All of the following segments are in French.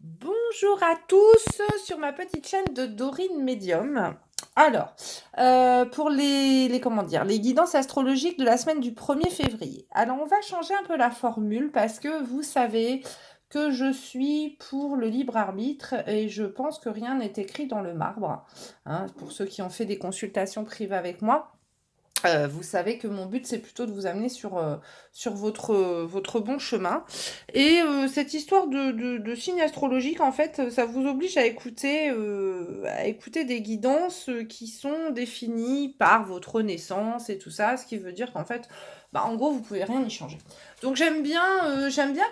Bonjour à tous sur ma petite chaîne de Dorine Medium. Alors, pour comment dire, les guidances astrologiques de la semaine du 1er février. Alors, on va changer un peu la formule parce que vous savez que je suis pour le libre arbitre et je pense que rien n'est écrit dans le marbre, hein, pour ceux qui ont fait des consultations privées avec moi. Vous savez que mon but, c'est plutôt de vous amener sur votre bon chemin. Et cette histoire de signes astrologiques, en fait, ça vous oblige à écouter des guidances qui sont définies par votre naissance et tout ça, ce qui veut dire qu'en fait, bah, en gros, vous pouvez rien y changer. Donc j'aime bien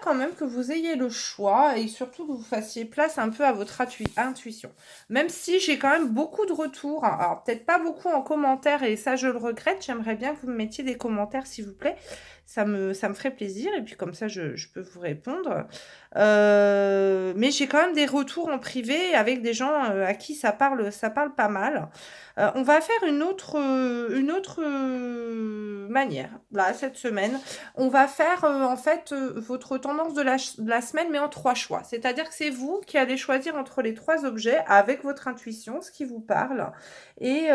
quand même que vous ayez le choix et surtout que vous fassiez place un peu à votre intuition. Même si j'ai quand même beaucoup de retours, alors peut-être pas beaucoup en commentaire et ça je le regrette, j'aimerais bien que vous me mettiez des commentaires s'il vous plaît, ça me ferait plaisir et puis comme ça je peux vous répondre. Mais j'ai quand même des retours en privé avec des gens à qui ça parle pas mal. On va faire une autre manière, là, cette semaine. On va faire en fait votre tendance de la semaine, mais en 3 choix. C'est-à-dire que c'est vous qui allez choisir entre les 3 objets avec votre intuition, ce qui vous parle, et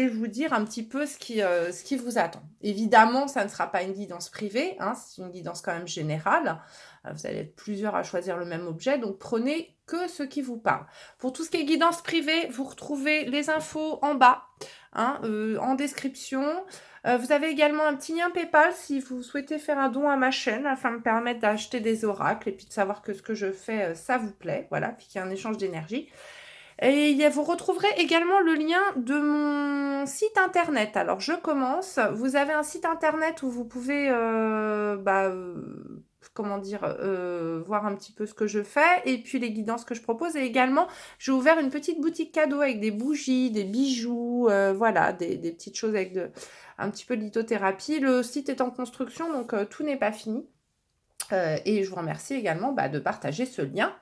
vous dire un petit peu ce qui vous attend. Évidemment, ça ne sera pas une guidance privée, hein, c'est une guidance quand même générale. Vous allez être plusieurs à choisir le même objet, donc prenez que ce qui vous parle. Pour tout ce qui est guidance privée, vous retrouvez les infos en bas, hein, en description. Vous avez également un petit lien PayPal si vous souhaitez faire un don à ma chaîne afin de me permettre d'acheter des oracles et puis de savoir que ce que je fais, ça vous plaît. Voilà, puis qu'il y a un échange d'énergie. Et vous retrouverez également le lien de mon site internet. Alors, je commence. Vous avez un site internet où vous pouvez, comment dire, voir un petit peu ce que je fais et puis les guidances que je propose. Et également, j'ai ouvert une petite boutique cadeau avec des bougies, des bijoux, voilà, des petites choses avec un petit peu de lithothérapie. Le site est en construction, donc tout n'est pas fini. Et je vous remercie également de partager ce lien.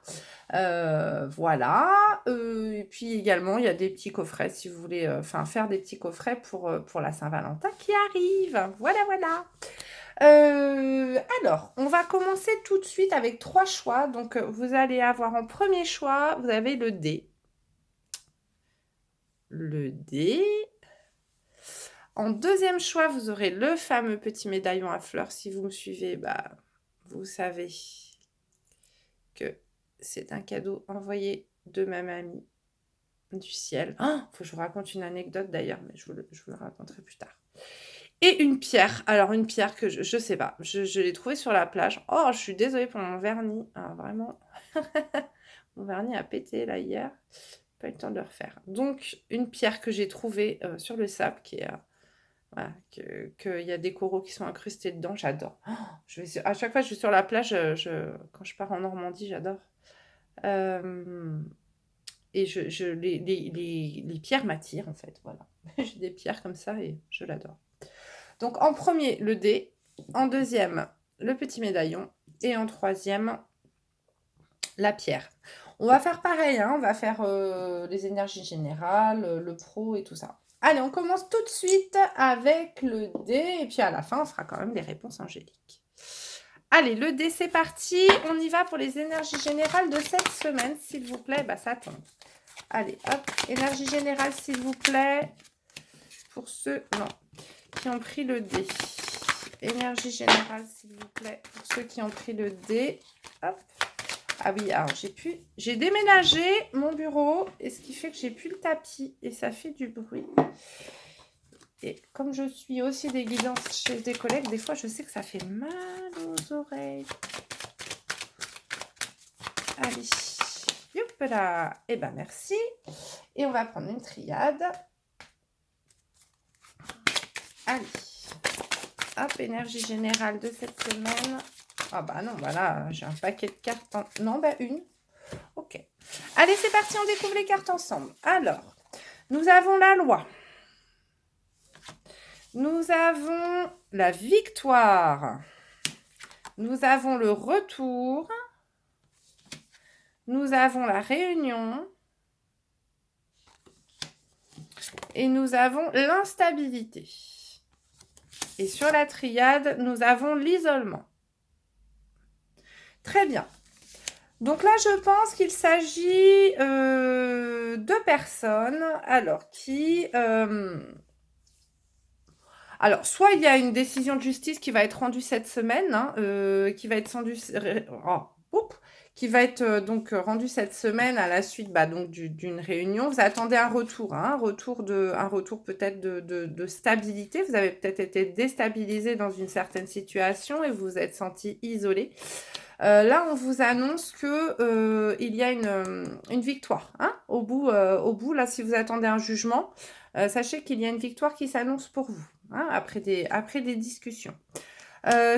Voilà. Et puis également, il y a des petits coffrets si vous voulez faire des petits coffrets pour la Saint-Valentin qui arrive. Voilà, voilà. Alors, on va commencer tout de suite avec 3 choix. Donc, vous allez avoir en premier choix, vous avez le D. Le D. En deuxième choix, vous aurez le fameux petit médaillon à fleurs. Si vous me suivez, vous savez que c'est un cadeau envoyé de ma mamie du ciel. Faut que je vous raconte une anecdote d'ailleurs, mais je vous le raconterai plus tard. Et une pierre. Alors, une pierre que je sais pas. Je l'ai trouvée sur la plage. Oh, je suis désolée pour mon vernis. Ah, vraiment. Mon vernis a pété là hier. Pas eu le temps de le refaire. Donc, une pierre que j'ai trouvée sur le sable qui est. Voilà, qu'il y a des coraux qui sont incrustés dedans, j'adore. À chaque fois que je suis sur la plage, quand je pars en Normandie, j'adore. Et les pierres m'attirent en fait, voilà. J'ai des pierres comme ça et je l'adore. Donc en premier, le dé. En deuxième, le petit médaillon. Et en troisième, la pierre. On va faire pareil, hein, on va faire les énergies générales, le pro et tout ça. Allez, on commence tout de suite avec le dé. Et puis à la fin, on fera quand même des réponses angéliques. Allez, le dé, c'est parti. On y va pour les énergies générales de cette semaine. S'il vous plaît, ça tombe. Allez, hop, énergie générale, s'il vous plaît. Pour ceux qui ont pris le dé. Énergie générale, s'il vous plaît. Pour ceux qui ont pris le dé. Hop. Ah oui, alors j'ai déménagé mon bureau, et ce qui fait que j'ai plus le tapis, et ça fait du bruit. Et comme je suis aussi des guidances chez des collègues, des fois je sais que ça fait mal aux oreilles. Allez, youp là. Eh ben merci. Et on va prendre une triade. Allez. Hop, énergie générale de cette semaine. Ah bah non, voilà, j'ai un paquet de cartes. Non, une. Ok. Allez, c'est parti, on découvre les cartes ensemble. Alors, nous avons la loi. Nous avons la victoire. Nous avons le retour. Nous avons la réunion. Et nous avons l'instabilité. Et sur la triade, nous avons l'isolement. Très bien. Donc là, je pense qu'il s'agit de personnes, alors alors, soit il y a une décision de justice qui va être rendue cette semaine, hein, qui va être qui va être donc rendue cette semaine à la suite bah, donc d'une réunion. Vous attendez un retour, hein, un retour peut-être de stabilité. Vous avez peut-être été déstabilisé dans une certaine situation et vous vous êtes senti isolé. Là, on vous annonce que il y a une victoire, hein, au bout. Là, si vous attendez un jugement, sachez qu'il y a une victoire qui s'annonce pour vous, hein, après des discussions.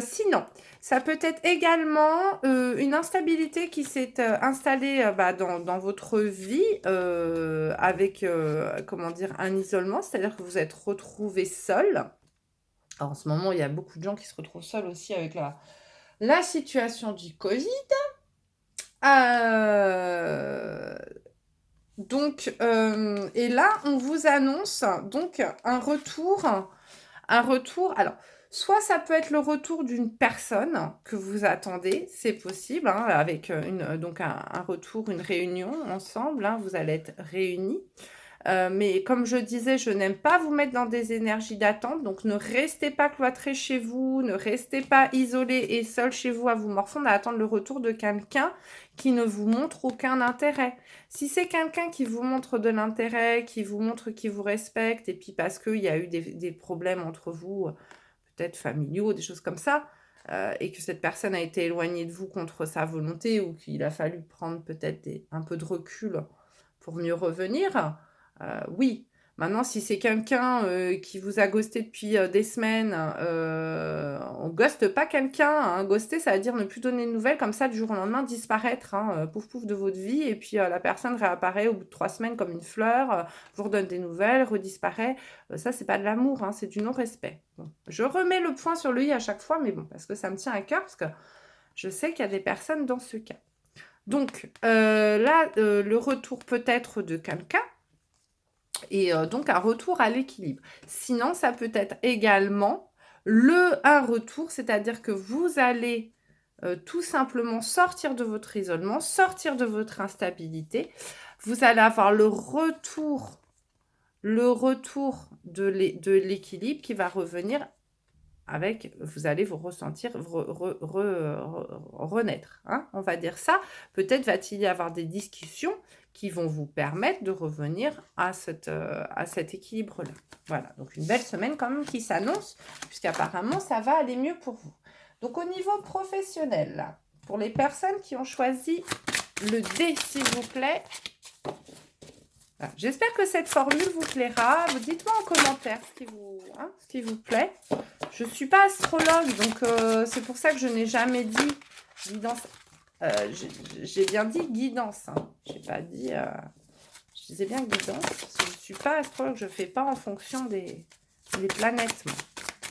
Sinon, ça peut être également une instabilité qui s'est installée bah, dans votre vie avec, comment dire, un isolement, c'est-à-dire que vous êtes retrouvé seul. Alors, en ce moment, il y a beaucoup de gens qui se retrouvent seuls aussi avec la situation du Covid. Euh, et là, on vous annonce donc un retour. Alors, soit ça peut être le retour d'une personne que vous attendez, c'est possible, hein, avec donc un retour, une réunion ensemble, hein, vous allez être réunis. Mais comme je disais, je n'aime pas vous mettre dans des énergies d'attente, donc ne restez pas cloîtrés chez vous, ne restez pas isolés et seuls chez vous à vous morfondre à attendre le retour de quelqu'un qui ne vous montre aucun intérêt. Si c'est quelqu'un qui vous montre de l'intérêt, qui vous montre qu'il vous respecte, et puis parce qu'il y a eu des problèmes entre vous, peut-être familiaux, des choses comme ça, et que cette personne a été éloignée de vous contre sa volonté, ou qu'il a fallu prendre peut-être un peu de recul pour mieux revenir, oui. Maintenant, si c'est quelqu'un qui vous a ghosté depuis des semaines, on ghoste pas quelqu'un, hein. Ghoster, ça veut dire ne plus donner de nouvelles, comme ça, du jour au lendemain, disparaître, hein, pouf pouf de votre vie, et puis la personne réapparaît au bout de 3 semaines comme une fleur, vous redonne des nouvelles, redisparaît. Ça, c'est pas de l'amour, hein, c'est du non-respect. Bon. Je remets le point sur le i à chaque fois, mais bon, parce que ça me tient à cœur, parce que je sais qu'il y a des personnes dans ce cas. Donc là, le retour peut-être de quelqu'un, et donc un retour à l'équilibre. Sinon, ça peut être également un retour, c'est-à-dire que vous allez tout simplement sortir de votre isolement, sortir de votre instabilité. Vous allez avoir le retour de l'équilibre qui va revenir avec, vous allez vous ressentir renaître, hein, on va dire ça. Peut-être va-t-il y avoir des discussions qui vont vous permettre de revenir à cet équilibre-là. Voilà, donc une belle semaine quand même qui s'annonce, puisqu'apparemment ça va aller mieux pour vous. Donc au niveau professionnel, là, pour les personnes qui ont choisi le D, s'il vous plaît. Voilà. J'espère que cette formule vous plaira. Vous dites-moi en commentaire ce qui vous plaît. Je ne suis pas astrologue, donc c'est pour ça que je n'ai jamais dit guidance. J'ai bien dit guidance. Hein. Je n'ai pas dit... je disais bien guidance. Parce que je ne suis pas astrologue. Je ne fais pas en fonction des planètes.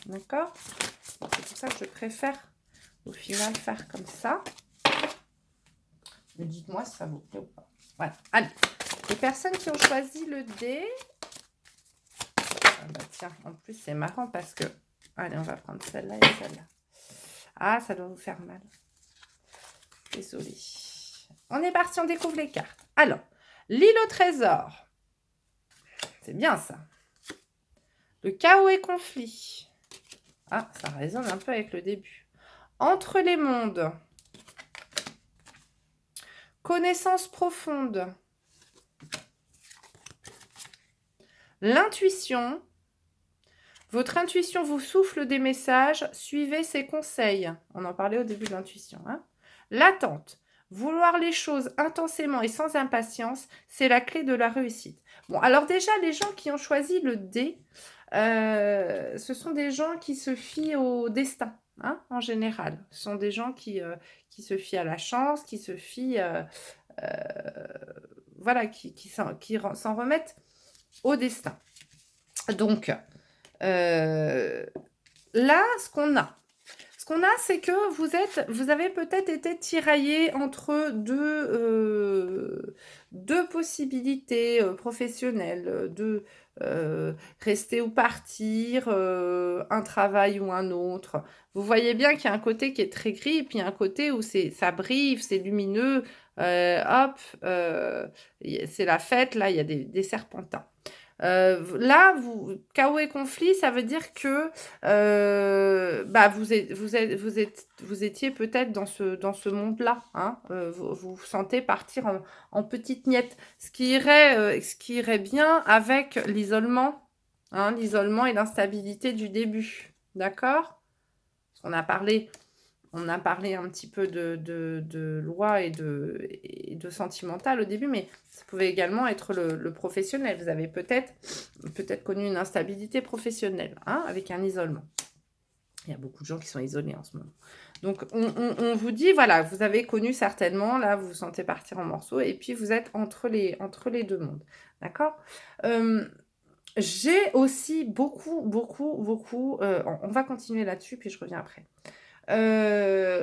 D'accord? C'est pour ça que je préfère au final faire comme ça. Mais dites-moi si ça vous plaît ou pas. Voilà. Allez. Les personnes qui ont choisi le D... Ah bah tiens, en plus c'est marrant parce que... Allez, on va prendre celle-là et celle-là. Ah, ça doit vous faire mal. Désolée. On est parti, on découvre les cartes. Alors, l'île au trésor. C'est bien ça. Le chaos et conflit. Ah, ça résonne un peu avec le début. Entre les mondes. Connaissance profonde. L'intuition. Votre intuition vous souffle des messages, suivez ses conseils. On en parlait au début de l'intuition. Hein. L'attente. Vouloir les choses intensément et sans impatience, c'est la clé de la réussite. Bon, alors déjà, les gens qui ont choisi le D, ce sont des gens qui se fient au destin, hein, en général. Ce sont des gens qui se fient à la chance, qui se fient... voilà, qui s'en remettent au destin. Donc... là, ce qu'on a, c'est que vous avez peut-être été tiraillé entre de possibilités professionnelles, de rester ou partir, un travail ou un autre. Vous voyez bien qu'il y a un côté qui est très gris et puis il y a un côté où ça brille, c'est lumineux, hop, c'est la fête, là, il y a des serpentins. Là, chaos et conflit, ça veut dire que bah, vous étiez peut-être dans ce monde-là. Hein, vous vous sentez partir en petites miettes. Ce qui irait bien avec l'isolement, hein, l'isolement et l'instabilité du début. D'accord? On a parlé un petit peu de loi et de sentimental au début, mais ça pouvait également être le professionnel. Vous avez peut-être connu une instabilité professionnelle, hein, avec un isolement. Il y a beaucoup de gens qui sont isolés en ce moment. Donc, on vous dit, voilà, vous avez connu certainement, là, vous vous sentez partir en morceaux, et puis vous êtes entre les deux mondes. D'accord? J'ai aussi beaucoup, on va continuer là-dessus, puis je reviens après.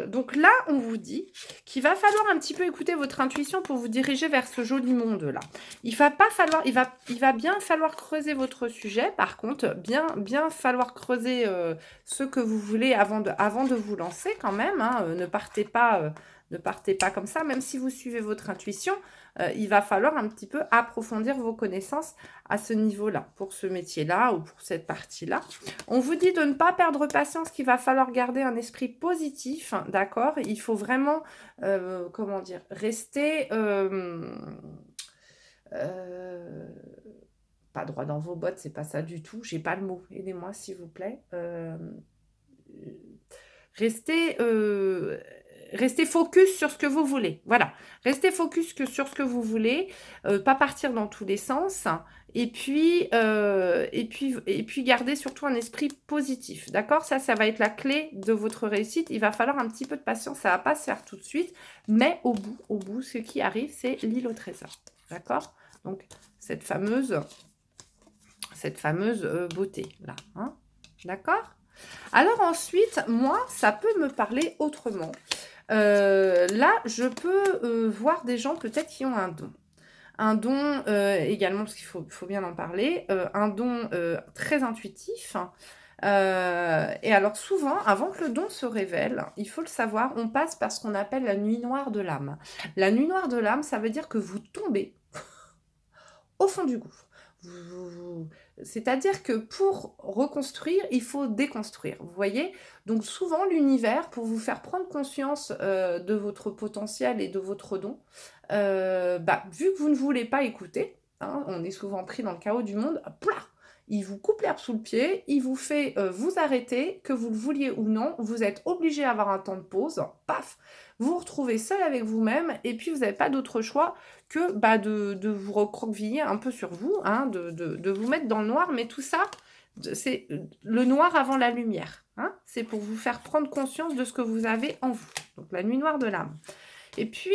Donc là, on vous dit qu'il va falloir un petit peu écouter votre intuition pour vous diriger vers ce joli monde-là. Il va bien falloir creuser votre sujet, par contre, bien falloir creuser ce que vous voulez avant de vous lancer quand même. Hein, ne partez pas comme ça, même si vous suivez votre intuition, il va falloir un petit peu approfondir vos connaissances à ce niveau-là, pour ce métier-là ou pour cette partie-là. On vous dit de ne pas perdre patience, qu'il va falloir garder un esprit positif, d'accord? Il faut vraiment, comment dire, rester pas droit dans vos bottes, c'est pas ça du tout. J'ai pas le mot. Aidez-moi, s'il vous plaît. Restez, restez focus sur ce que vous voulez. Voilà. Restez focus sur ce que vous voulez. Pas partir dans tous les sens. Et puis gardez surtout un esprit positif. D'accord? Ça va être la clé de votre réussite. Il va falloir un petit peu de patience. Ça va pas se faire tout de suite. Mais au bout, ce qui arrive, c'est l'île au trésor. D'accord? Donc, cette fameuse beauté, là. Hein? D'accord? Alors ensuite, moi, ça peut me parler autrement. Là, je peux voir des gens peut-être qui ont un don. Un don également, parce qu'il faut bien en parler, un don très intuitif. Et alors souvent, avant que le don se révèle, il faut le savoir, on passe par ce qu'on appelle la nuit noire de l'âme. La nuit noire de l'âme, ça veut dire que vous tombez au fond du gouffre. C'est-à-dire que pour reconstruire, il faut déconstruire. Vous voyez? Donc souvent, l'univers, pour vous faire prendre conscience de votre potentiel et de votre don, vu que vous ne voulez pas écouter, hein, on est souvent pris dans le chaos du monde, plaf, il vous coupe l'herbe sous le pied, il vous fait vous arrêter, que vous le vouliez ou non, vous êtes obligé d'avoir un temps de pause, paf, vous vous retrouvez seul avec vous-même, et puis vous n'avez pas d'autre choix que de vous recroqueviller un peu sur vous, hein, de vous mettre dans le noir, mais tout ça, c'est le noir avant la lumière. Hein, c'est pour vous faire prendre conscience de ce que vous avez en vous. Donc la nuit noire de l'âme. Et puis,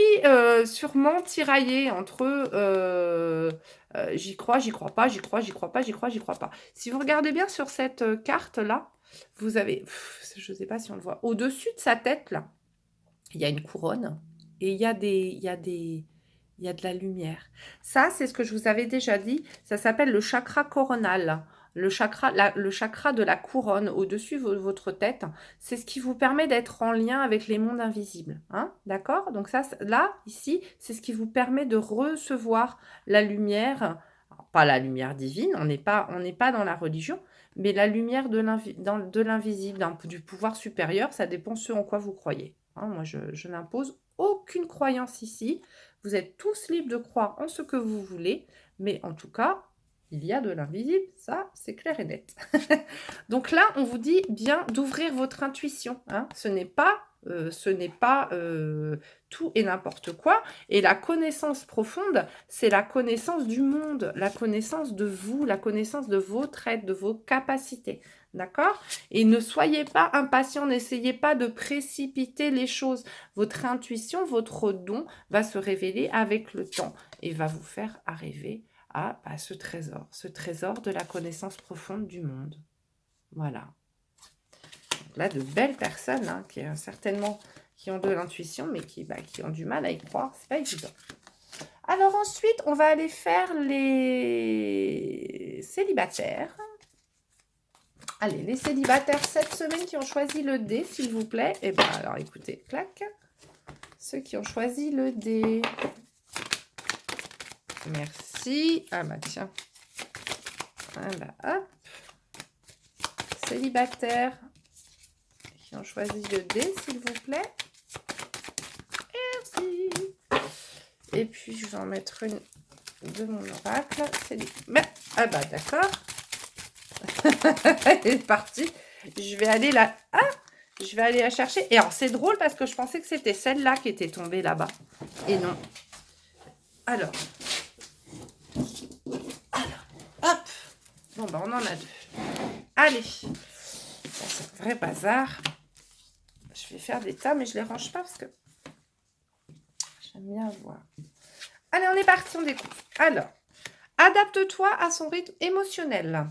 sûrement tiraillé entre j'y crois, j'y crois pas, j'y crois, j'y crois pas, j'y crois, j'y crois pas. Si vous regardez bien sur cette carte-là, vous avez, je ne sais pas si on le voit, au-dessus de sa tête, là, il y a une couronne et il y a de la lumière. Ça, c'est ce que je vous avais déjà dit. Ça s'appelle le chakra coronal. Le chakra de la couronne au-dessus de votre tête, c'est ce qui vous permet d'être en lien avec les mondes invisibles. Hein, d'accord? Donc ça, là, ici, c'est ce qui vous permet de recevoir la lumière. Alors, pas la lumière divine, on n'est pas dans la religion, mais la lumière de l'invisible, du pouvoir supérieur. Ça dépend ce en quoi vous croyez. Hein, moi, je n'impose aucune croyance ici. Vous êtes tous libres de croire en ce que vous voulez, mais en tout cas, il y a de l'invisible, ça, c'est clair et net. Donc là, on vous dit bien d'ouvrir votre intuition. Hein. Ce n'est pas tout et n'importe quoi. Et la connaissance profonde, c'est la connaissance du monde, la connaissance de vous, la connaissance de votre être, de vos capacités. D'accord? Et ne soyez pas impatient, n'essayez pas de précipiter les choses. Votre intuition, votre don va se révéler avec le temps et va vous faire arriver à ce trésor de la connaissance profonde du monde. Voilà. Donc là, de belles personnes hein, certainement qui ont de l'intuition, mais qui ont du mal à y croire. C'est pas évident. Alors ensuite, on va aller faire les célibataires. Allez, les célibataires cette semaine qui ont choisi le D, s'il vous plaît. Eh bien, alors écoutez, clac. Ceux qui ont choisi le D. Merci. Ah bah tiens. Voilà, hop. Célibataires qui ont choisi le D, s'il vous plaît. Merci. Et puis, je vais en mettre une de mon oracle. Ah bah d'accord. Elle est partie. Je vais aller là. Ah, je vais aller la chercher. Et alors, c'est drôle parce que je pensais que c'était celle-là qui était tombée là-bas. Et non. Alors, hop. Bon, bah, on en a 2. Allez. C'est un vrai bazar. Je vais faire des tas, mais je les range pas parce que j'aime bien voir. Allez, on est parti, on découvre. Alors, adapte-toi à son rythme émotionnel.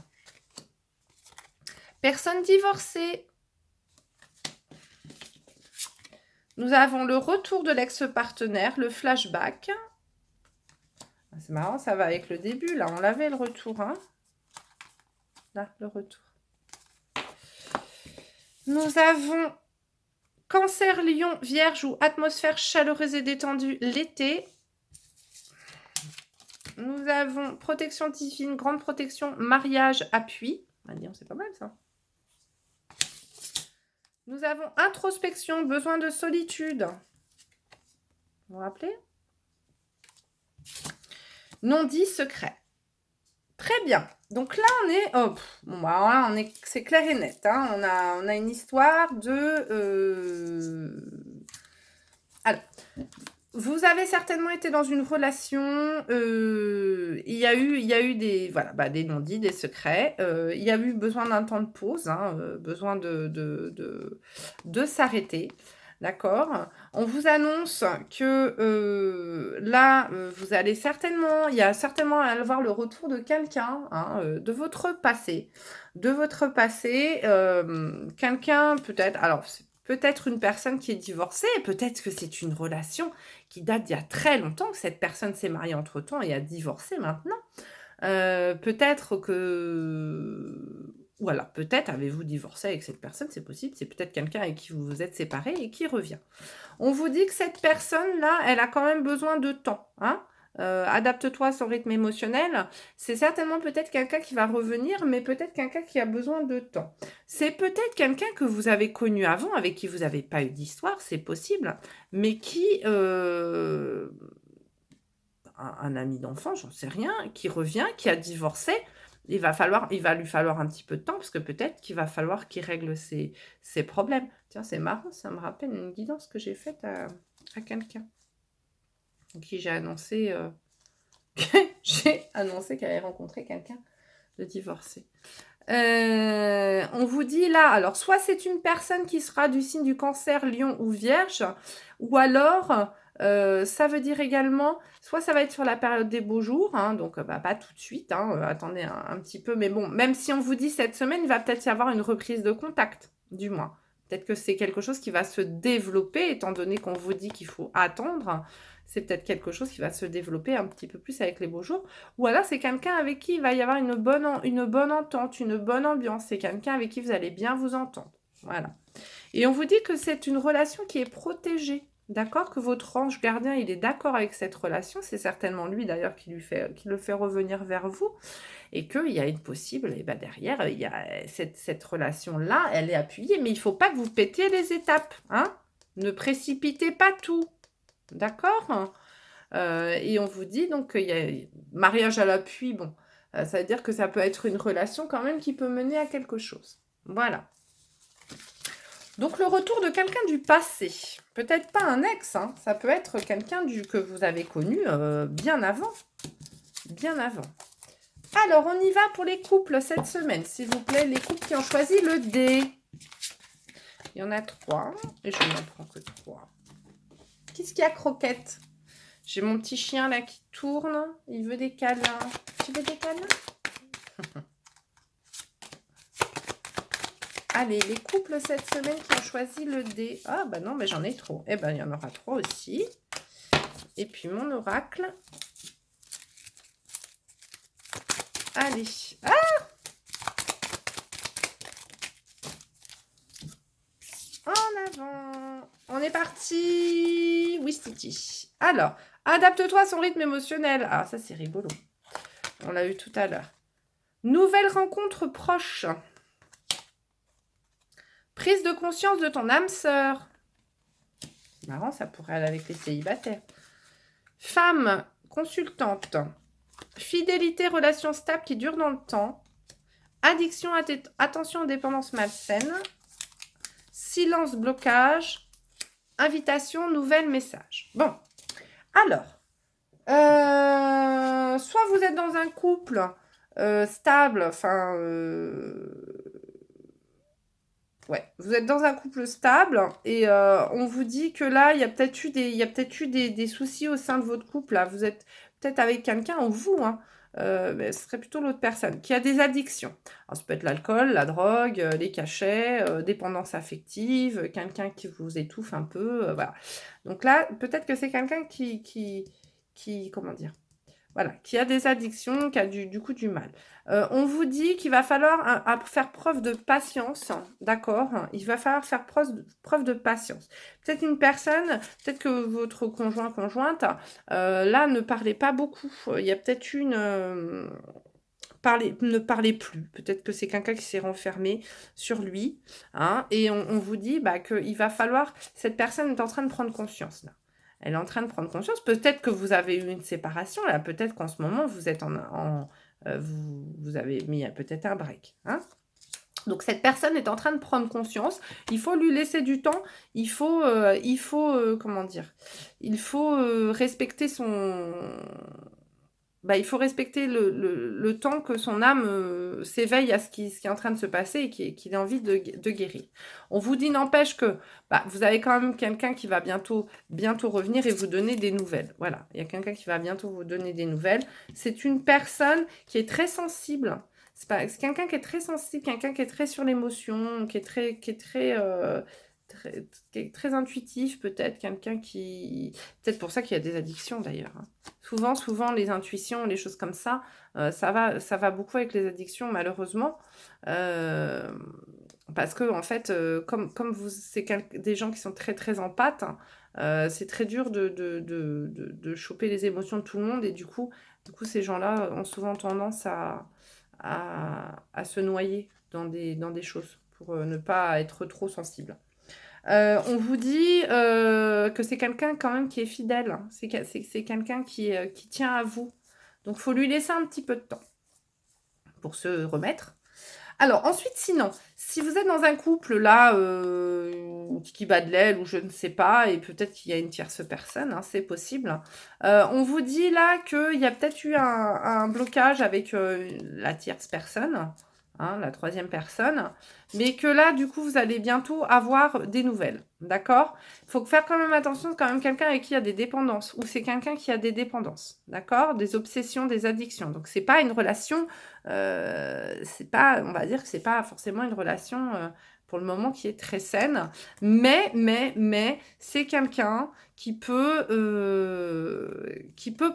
Personne divorcée. Nous avons le retour de l'ex-partenaire, le flashback. C'est marrant, ça va avec le début. Là, on l'avait le retour. Hein. Là, le retour. Nous avons Cancer, Lion, Vierge ou atmosphère chaleureuse et détendue l'été. Nous avons protection divine, grande protection, mariage, appui. Ah, disons, c'est pas mal ça. Nous avons introspection, besoin de solitude. Vous vous rappelez? Non-dit, secret. Très bien. Donc là, on est... Oh, bon, bah, là, c'est clair et net. Hein. On a une histoire de... Alors, vous avez certainement été dans une relation. Il y a eu des, voilà, bah, des non-dits, des secrets. Il y a eu besoin d'un temps de pause, hein, besoin de s'arrêter. D'accord. On vous annonce que là, vous allez certainement, il y a certainement à avoir le retour de quelqu'un, hein, de votre passé. De votre passé, quelqu'un peut-être, alors peut-être une personne qui est divorcée, peut-être que c'est une relation qui date d'il y a très longtemps, que cette personne s'est mariée entre-temps et a divorcé maintenant. Peut-être que... Ou alors, peut-être avez-vous divorcé avec cette personne, c'est possible, c'est peut-être quelqu'un avec qui vous vous êtes séparés et qui revient. On vous dit que cette personne-là, elle a quand même besoin de temps. Hein. Adapte-toi à son rythme émotionnel. C'est certainement peut-être quelqu'un qui va revenir, mais peut-être quelqu'un qui a besoin de temps. C'est peut-être quelqu'un que vous avez connu avant, avec qui vous n'avez pas eu d'histoire, c'est possible, mais qui... un ami d'enfant, j'en sais rien, qui revient, qui a divorcé, il va lui falloir un petit peu de temps, parce que peut-être qu'il va falloir qu'il règle ses problèmes. Tiens, c'est marrant, ça me rappelle une guidance que j'ai faite à quelqu'un, qui j'ai annoncé, qu'elle avait rencontré quelqu'un de divorcé. On vous dit là, alors soit c'est une personne qui sera du signe du Cancer, Lion ou Vierge, ou alors... ça veut dire également, soit ça va être sur la période des beaux jours, hein, donc bah, pas tout de suite, hein, attendez un petit peu, mais bon, même si on vous dit cette semaine, il va peut-être y avoir une reprise de contact, du moins. Peut-être que c'est quelque chose qui va se développer, étant donné qu'on vous dit qu'il faut attendre, c'est peut-être quelque chose qui va se développer un petit peu plus avec les beaux jours, ou alors c'est quelqu'un avec qui il va y avoir une bonne entente, une bonne ambiance, c'est quelqu'un avec qui vous allez bien vous entendre, voilà. Et on vous dit que c'est une relation qui est protégée. D'accord, que votre ange gardien, il est d'accord avec cette relation. C'est certainement lui d'ailleurs qui le fait revenir vers vous. Et qu'il y a une possible, et ben derrière, il y a cette relation-là, elle est appuyée. Mais il ne faut pas que vous pétiez les étapes. Hein, ne précipitez pas tout. D'accord. Et on vous dit donc qu'il y a mariage à l'appui. Bon, ça veut dire que ça peut être une relation quand même qui peut mener à quelque chose. Voilà. Donc, le retour de quelqu'un du passé. Peut-être pas un ex, hein. Ça peut être quelqu'un que vous avez connu bien avant. Bien avant. Alors, on y va pour les couples cette semaine, s'il vous plaît. Les couples qui ont choisi le D. Il y en a 3. Et je n'en prends que 3. Qu'est-ce qu'il y a, Croquette? J'ai mon petit chien là qui tourne. Il veut des câlins. Tu veux des câlins? Allez, les couples cette semaine qui ont choisi le D. Ah, bah non, mais j'en ai trop. Eh ben, il y en aura 3 aussi. Et puis mon oracle. Allez. Ah, en avant. On est parti. Wistiti. Alors, adapte-toi à son rythme émotionnel. Ah, ça c'est rigolo. On l'a eu tout à l'heure. Nouvelle rencontre proche. Prise de conscience de ton âme sœur. Marrant, ça pourrait aller avec les célibataires. Femme consultante. Fidélité, relation stable qui dure dans le temps. Addiction, attention aux dépendances malsaines. Silence, blocage. Invitation, nouvelle, message. Bon, alors. Soit vous êtes dans un couple stable, enfin... ouais, vous êtes dans un couple stable et on vous dit que là, il y a peut-être eu des soucis au sein de votre couple. Là. Vous êtes peut-être avec quelqu'un ou vous, hein, mais ce serait plutôt l'autre personne, qui a des addictions. Alors, ça peut être l'alcool, la drogue, les cachets, dépendance affective, quelqu'un qui vous étouffe un peu, voilà. Donc là, peut-être que c'est quelqu'un qui, comment dire, voilà, qui a des addictions, qui a du coup du mal. On vous dit qu'il va falloir faire preuve de patience, d'accord? Il va falloir faire preuve de patience. Peut-être une personne, peut-être que votre conjointe, là, ne parlez pas beaucoup. Il y a peut-être ne parlez plus. Peut-être que c'est quelqu'un qui s'est renfermé sur lui. Hein, et on vous dit qu'il va falloir... Cette personne est en train de prendre conscience, là. Elle est en train de prendre conscience. Peut-être que vous avez eu une séparation, là. Peut-être qu'en ce moment, vous êtes vous avez mis peut-être un break. Hein. Donc, cette personne est en train de prendre conscience. Il faut lui laisser du temps. Il faut comment dire? Il faut respecter son... il faut respecter le temps que son âme s'éveille à ce qui est en train de se passer et qu'il ait envie de guérir. On vous dit, n'empêche que vous avez quand même quelqu'un qui va bientôt revenir et vous donner des nouvelles. Voilà, il y a quelqu'un qui va bientôt vous donner des nouvelles. C'est une personne qui est très sensible. C'est quelqu'un qui est très sensible, quelqu'un qui est très sur l'émotion, qui est très intuitif peut-être, quelqu'un qui... Peut-être pour ça qu'il y a des addictions d'ailleurs. Hein. Souvent, les intuitions, les choses comme ça, ça va beaucoup avec les addictions, malheureusement. Parce que, en fait, comme c'est des gens qui sont très, très empathes, c'est très dur de choper les émotions de tout le monde. Et du coup ces gens-là ont souvent tendance à se noyer dans des choses pour ne pas être trop sensible. On vous dit que c'est quelqu'un quand même qui est fidèle. C'est quelqu'un qui tient à vous. Donc, il faut lui laisser un petit peu de temps pour se remettre. Alors, ensuite, sinon, si vous êtes dans un couple, là, qui bat de l'aile ou je ne sais pas, et peut-être qu'il y a une tierce personne, hein, c'est possible, on vous dit là qu'il y a peut-être eu un blocage avec la tierce personne, hein, la troisième personne, mais que là, du coup, vous allez bientôt avoir des nouvelles, d'accord? Il faut faire quand même attention, c'est quand même quelqu'un avec qui il y a des dépendances, ou c'est quelqu'un qui a des dépendances, d'accord? Des obsessions, des addictions. Donc, c'est pas une relation, c'est pas, on va dire que c'est pas forcément une relation pour le moment qui est très saine, mais c'est quelqu'un qui peut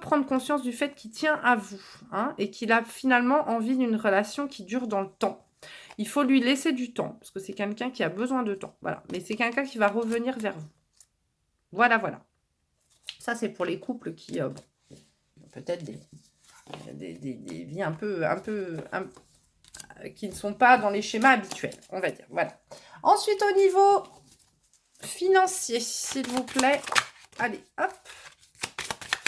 prendre conscience du fait qu'il tient à vous, hein, et qu'il a finalement envie d'une relation qui dure dans le temps. Il faut lui laisser du temps, parce que c'est quelqu'un qui a besoin de temps. Voilà. Mais c'est quelqu'un qui va revenir vers vous. Voilà. Ça, c'est pour les couples qui, peut-être des vies un peu qui ne sont pas dans les schémas habituels, on va dire. Voilà. Ensuite, au niveau financier, s'il vous plaît. Allez, hop.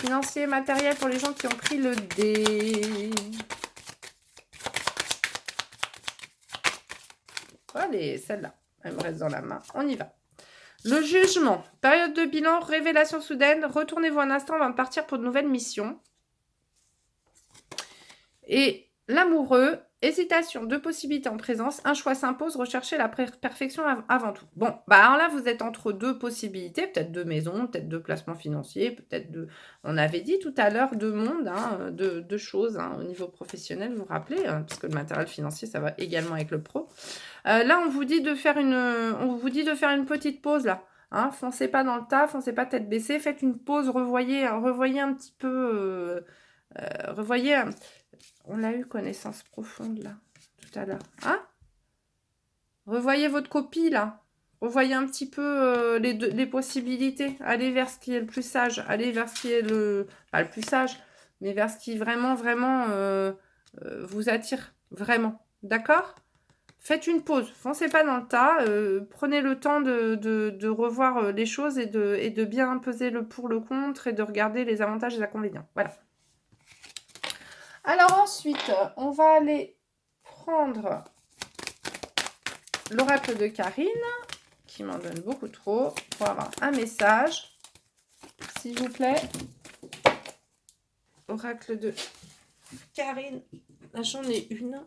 Financier, matériel pour les gens qui ont pris le dé. Allez, celle-là, elle me reste dans la main. On y va. Le jugement. Période de bilan, révélation soudaine. Retournez-vous un instant avant de partir pour de nouvelles missions. Et l'amoureux. Hésitation, deux possibilités en présence. Un choix s'impose. Recherchez la perfection avant tout. Bon, alors là, vous êtes entre deux possibilités. Peut-être deux maisons, peut-être deux placements financiers, peut-être deux... On avait dit tout à l'heure deux mondes, hein, deux choses hein, au niveau professionnel, vous vous rappelez, hein, parce que le matériel financier, ça va également avec le pro. Là, on vous dit de faire une petite pause là. Hein, foncez pas dans le tas, foncez pas tête baissée, faites une pause, revoyez un petit peu... revoyez... On a eu connaissance profonde, là, tout à l'heure. Hein? Revoyez votre copie, là. Revoyez un petit peu les possibilités. Allez vers ce qui est le plus sage. Allez vers ce qui est pas le plus sage, mais vers ce qui vraiment, vraiment vous attire. Vraiment. D'accord? Faites une pause. Foncez pas dans le tas. Prenez le temps de revoir les choses et de bien peser le pour, le contre et de regarder les avantages et les inconvénients. Voilà. Alors ensuite, on va aller prendre l'oracle de Karine, qui m'en donne beaucoup trop, pour avoir un message, s'il vous plaît. Oracle de Karine, là j'en ai une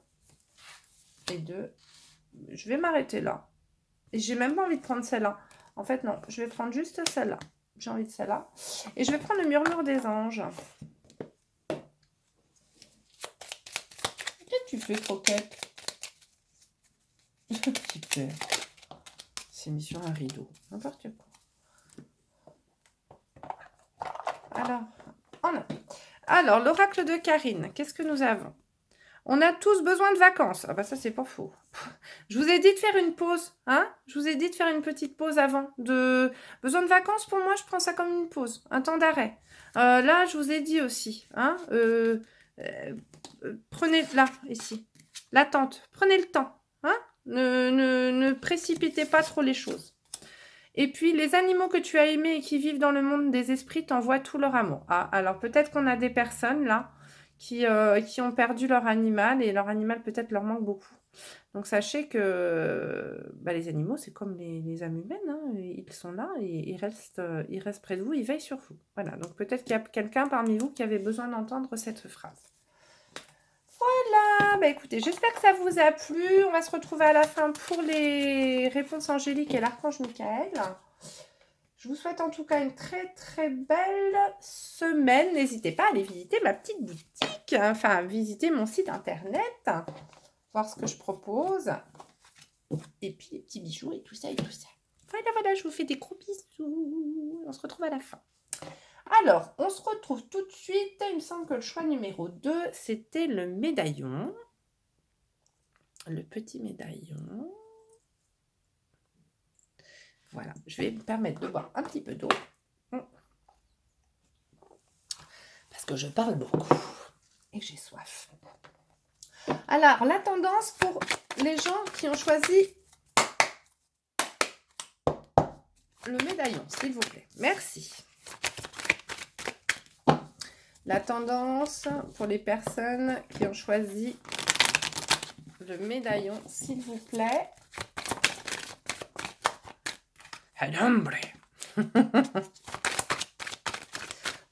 et deux. Je vais m'arrêter là. Et j'ai même pas envie de prendre celle-là. En fait, non, je vais prendre juste celle-là. J'ai envie de celle-là. Et je vais prendre le murmure des anges. Qu'est-ce que tu fais, croquette? Super. C'est mis sur un rideau. N'importe quoi. Alors, l'oracle de Karine, qu'est-ce que nous avons? On a tous besoin de vacances. Ah bah ça, c'est pas faux. Je vous ai dit de faire une pause. Hein? Je vous ai dit de faire une petite pause avant. Besoin de vacances, pour moi, je prends ça comme une pause. Un temps d'arrêt. Là, je vous ai dit aussi. Hein? Prenez, là, ici. L'attente. Prenez le temps. Hein? Ne précipitez pas trop les choses. Et puis, les animaux que tu as aimés et qui vivent dans le monde des esprits t'envoient tout leur amour. Ah, alors peut-être qu'on a des personnes, là, qui ont perdu leur animal et leur animal peut-être leur manque beaucoup. Donc, sachez que les animaux, c'est comme les âmes humaines. Hein, ils sont là et ils restent près de vous, ils veillent sur vous. Voilà, donc peut-être qu'il y a quelqu'un parmi vous qui avait besoin d'entendre cette phrase. Voilà, écoutez, j'espère que ça vous a plu. On va se retrouver à la fin pour les réponses angéliques et l'archange Michael. Je vous souhaite en tout cas une très très belle semaine. N'hésitez pas à aller visiter ma petite boutique, enfin visiter mon site internet, voir ce que je propose. Et puis les petits bijoux et tout ça et tout ça. Voilà, je vous fais des gros bisous. On se retrouve à la fin. Alors, on se retrouve tout de suite. Il me semble que le choix numéro 2, c'était le médaillon. Le petit médaillon. Voilà, je vais me permettre de boire un petit peu d'eau. Parce que je parle beaucoup et que j'ai soif. Alors, la tendance pour les gens qui ont choisi le médaillon, s'il vous plaît. Merci. La tendance pour les personnes qui ont choisi le médaillon, s'il vous plaît. Un hombre.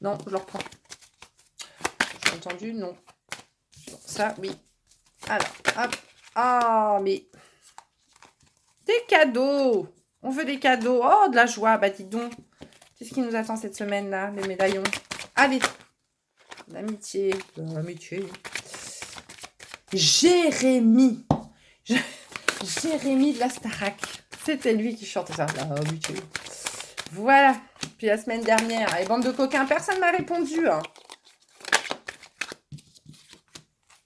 Non, je le reprends. J'ai entendu, non. Ça, oui. Alors, hop. Ah, mais... Des cadeaux. On veut des cadeaux. Oh, de la joie. Bah, dis donc. Qu'est-ce qui nous attend cette semaine-là, les médaillons? Allez. L'amitié. L'amitié. Jérémy. Jérémy de la Starac. C'était lui qui chantait ça. L'amitié. Voilà. Puis la semaine dernière, les bandes de coquins, personne ne m'a répondu. Hein.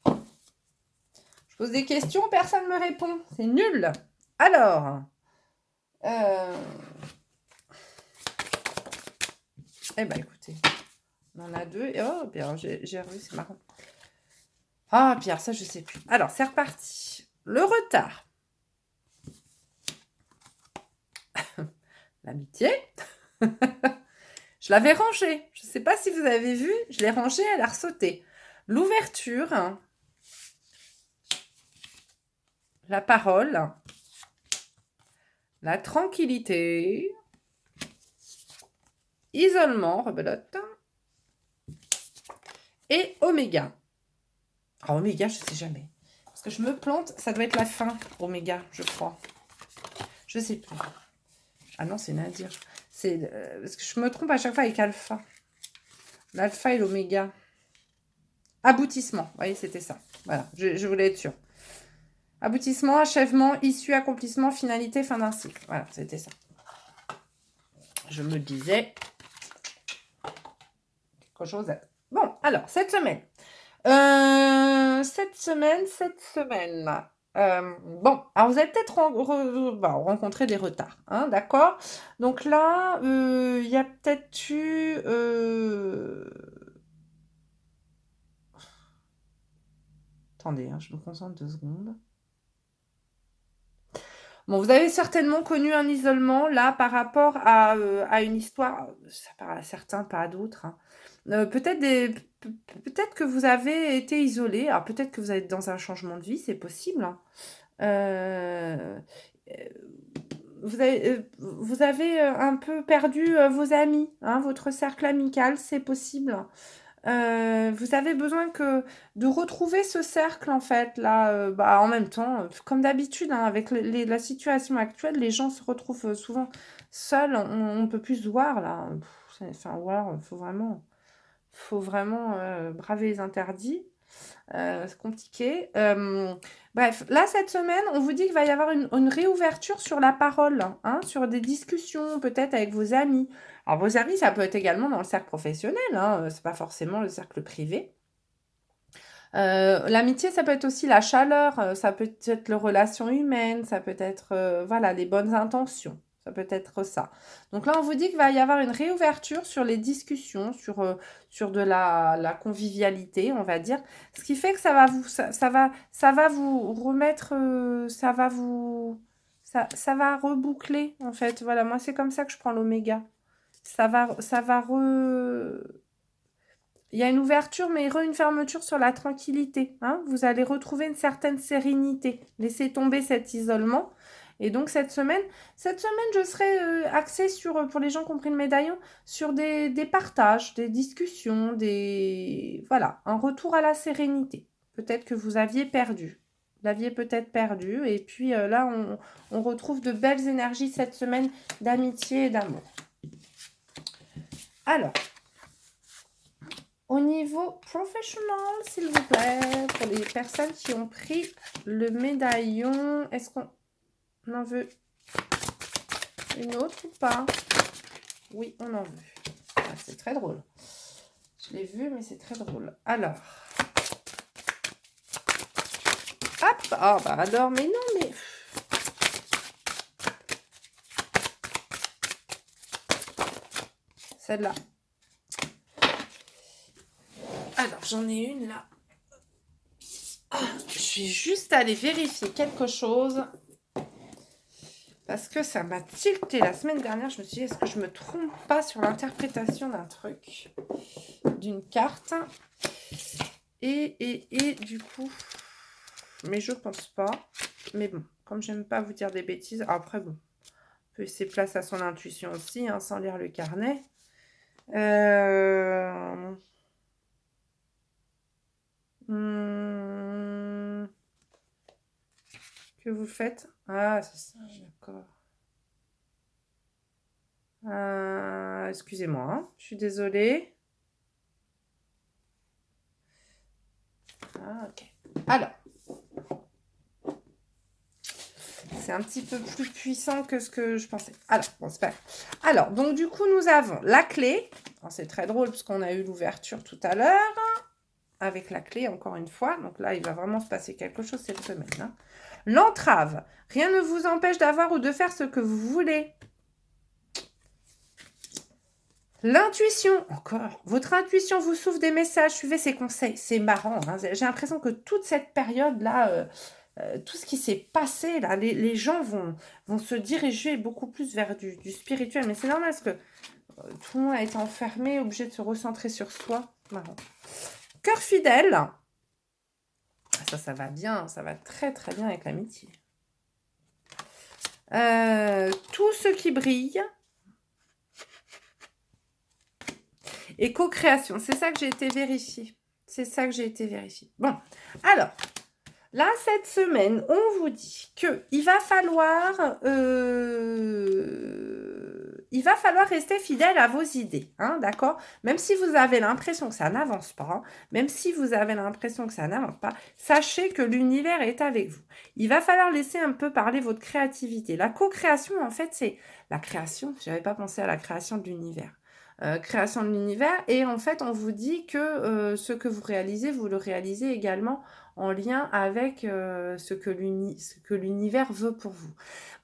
Je pose des questions, personne ne me répond. C'est nul. Alors. Eh ben, écoutez. On en a deux. Oh, bien, j'ai revu, c'est marrant. Ah, Pierre, ça, je sais plus. Alors, c'est reparti. Le retard. L'amitié. Je l'avais rangé. Je ne sais pas si vous avez vu. Je l'ai rangé, elle a ressauté. L'ouverture. La parole. La tranquillité. Isolement, rebelote. Et Oméga. Ah, Oméga, je ne sais jamais. Parce que je me plante, ça doit être la fin, Oméga, je crois. Je ne sais plus. Ah non, c'est Nadir. Parce que je me trompe à chaque fois avec Alpha. L'Alpha et l'Oméga. Aboutissement. Vous voyez, c'était ça. Voilà, je voulais être sûre. Aboutissement, achèvement, issue, accomplissement, finalité, fin d'un cycle. Voilà, c'était ça. Je me disais quelque chose. Bon, alors, cette semaine. Cette semaine. Bon, alors vous avez peut-être rencontré des retards, hein, d'accord? Donc là, il y a peut-être eu... Attendez, hein, je me concentre 2 secondes. Bon, vous avez certainement connu un isolement là par rapport à une histoire, ça parle à certains, pas à d'autres, hein. Peut-être que vous avez été isolé, alors peut-être que vous êtes dans un changement de vie, c'est possible, hein. Euh, euh, vous avez un peu perdu vos amis, hein, votre cercle amical, c'est possible. Vous avez besoin de retrouver ce cercle, en fait, là, en même temps, comme d'habitude, hein, avec la situation actuelle, les gens se retrouvent souvent seuls, on ne peut plus se voir, là. Enfin, voilà, faut vraiment braver les interdits. C'est compliqué. Bref, là, cette semaine, on vous dit qu'il va y avoir une réouverture sur la parole, hein, sur des discussions, peut-être avec vos amis. Alors, vos amis, ça peut être également dans le cercle professionnel, hein, c'est pas forcément le cercle privé. L'amitié, ça peut être aussi la chaleur, ça peut être les relations humaines, ça peut être, voilà, les bonnes intentions. Ça peut être ça. Donc là, on vous dit qu'il va y avoir une réouverture sur les discussions, sur de la convivialité, on va dire. Ce qui fait que ça va vous remettre, ça va reboucler, en fait. Voilà, moi, c'est comme ça que je prends l'oméga. Il y a une ouverture, mais une fermeture sur la tranquillité, hein. Vous allez retrouver une certaine sérénité. Laissez tomber cet isolement. Et donc, cette semaine, je serai axée sur, pour les gens qui ont pris le médaillon, sur des partages, des discussions, voilà, un retour à la sérénité. Peut-être que vous aviez perdu. Vous l'aviez peut-être perdu. Et puis là, on retrouve de belles énergies cette semaine d'amitié et d'amour. Alors, au niveau professionnel, s'il vous plaît, pour les personnes qui ont pris le médaillon, est-ce qu'on en veut une autre ou pas? Oui, on en veut. Ah, c'est très drôle. Je l'ai vu, mais c'est très drôle. Alors. Hop. Ah, bah alors, mais non, mais... Celle-là. Alors, j'en ai une là. Je vais juste aller vérifier quelque chose. Parce que ça m'a tilté la semaine dernière. Je me suis dit, est-ce que je me trompe pas sur l'interprétation d'un truc, d'une carte? Et du coup... Mais je pense pas. Mais bon, comme j'aime pas vous dire des bêtises... Après, bon, on peut laisser place à son intuition aussi, hein, sans lire le carnet. Que vous faites? Ah, c'est ça, d'accord. Excusez-moi, hein, je suis désolée. Ah, ok. Alors, c'est un petit peu plus puissant que ce que je pensais. Alors, bon, c'est pas grave. Alors, donc du coup, nous avons la clé. C'est très drôle parce qu'on a eu l'ouverture tout à l'heure. Avec la clé, encore une fois. Donc là, il va vraiment se passer quelque chose cette semaine, hein. L'entrave. Rien ne vous empêche d'avoir ou de faire ce que vous voulez. L'intuition, encore. Votre intuition vous souffle des messages, suivez ses conseils. C'est marrant, hein. J'ai l'impression que toute cette période-là, tout ce qui s'est passé, là, les gens vont se diriger beaucoup plus vers du spirituel. Mais c'est normal parce que tout le monde a été enfermé, obligé de se recentrer sur soi. Marrant. Cœur fidèle. Ça va bien, ça va très très bien avec l'amitié. Tout ce qui brille. Et co-création, c'est ça que j'ai été vérifiée. Bon, alors, là, cette semaine, on vous dit qu'il va falloir il va falloir rester fidèle à vos idées, hein, d'accord? Même si vous avez l'impression que ça n'avance pas, même si vous avez l'impression que ça n'avance pas, sachez que l'univers est avec vous. Il va falloir laisser un peu parler votre créativité. La co-création, en fait, c'est la création. Je n'avais pas pensé à la création de l'univers. Création de l'univers, et en fait, on vous dit que ce que vous réalisez, vous le réalisez également en lien avec ce que l'univers veut pour vous.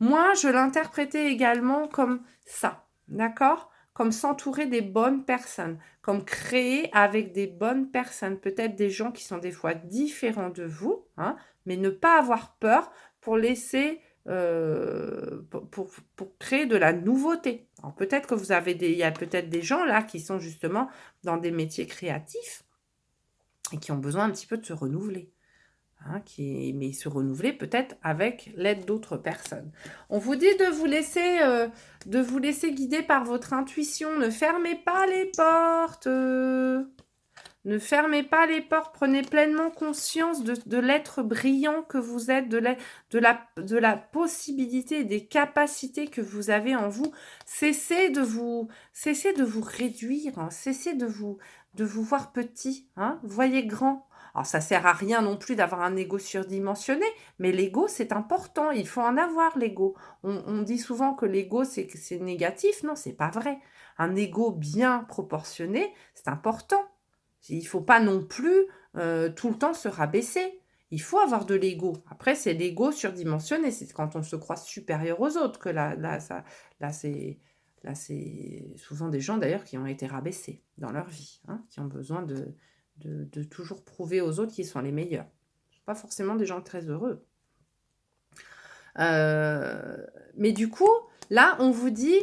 Moi, je l'interprétais également comme ça, d'accord? Comme s'entourer des bonnes personnes, comme créer avec des bonnes personnes, peut-être des gens qui sont des fois différents de vous, hein, mais ne pas avoir peur pour laisser, pour créer de la nouveauté. Alors peut-être que il y a peut-être des gens là qui sont justement dans des métiers créatifs et qui ont besoin un petit peu de se renouveler. Hein, mais se renouveler peut-être avec l'aide d'autres personnes. On vous dit de vous laisser guider par votre intuition. Ne fermez pas les portes. Ne fermez pas les portes. Prenez pleinement conscience de l'être brillant que vous êtes, de la possibilité et des capacités que vous avez en vous. Cessez de vous réduire. Hein, cessez de vous voir petit. Hein, voyez grand. Alors, ça sert à rien non plus d'avoir un ego surdimensionné, mais l'ego, c'est important. Il faut en avoir, l'ego. On dit souvent que l'ego, c'est négatif. Non, c'est pas vrai. Un ego bien proportionné, c'est important. Il ne faut pas non plus tout le temps se rabaisser. Il faut avoir de l'ego. Après, c'est l'ego surdimensionné. C'est quand on se croit supérieur aux autres que là c'est souvent des gens d'ailleurs qui ont été rabaissés dans leur vie, hein, qui ont besoin de toujours prouver aux autres qu'ils sont les meilleurs. Ce ne sont pas forcément des gens très heureux. Mais du coup, là, on vous dit,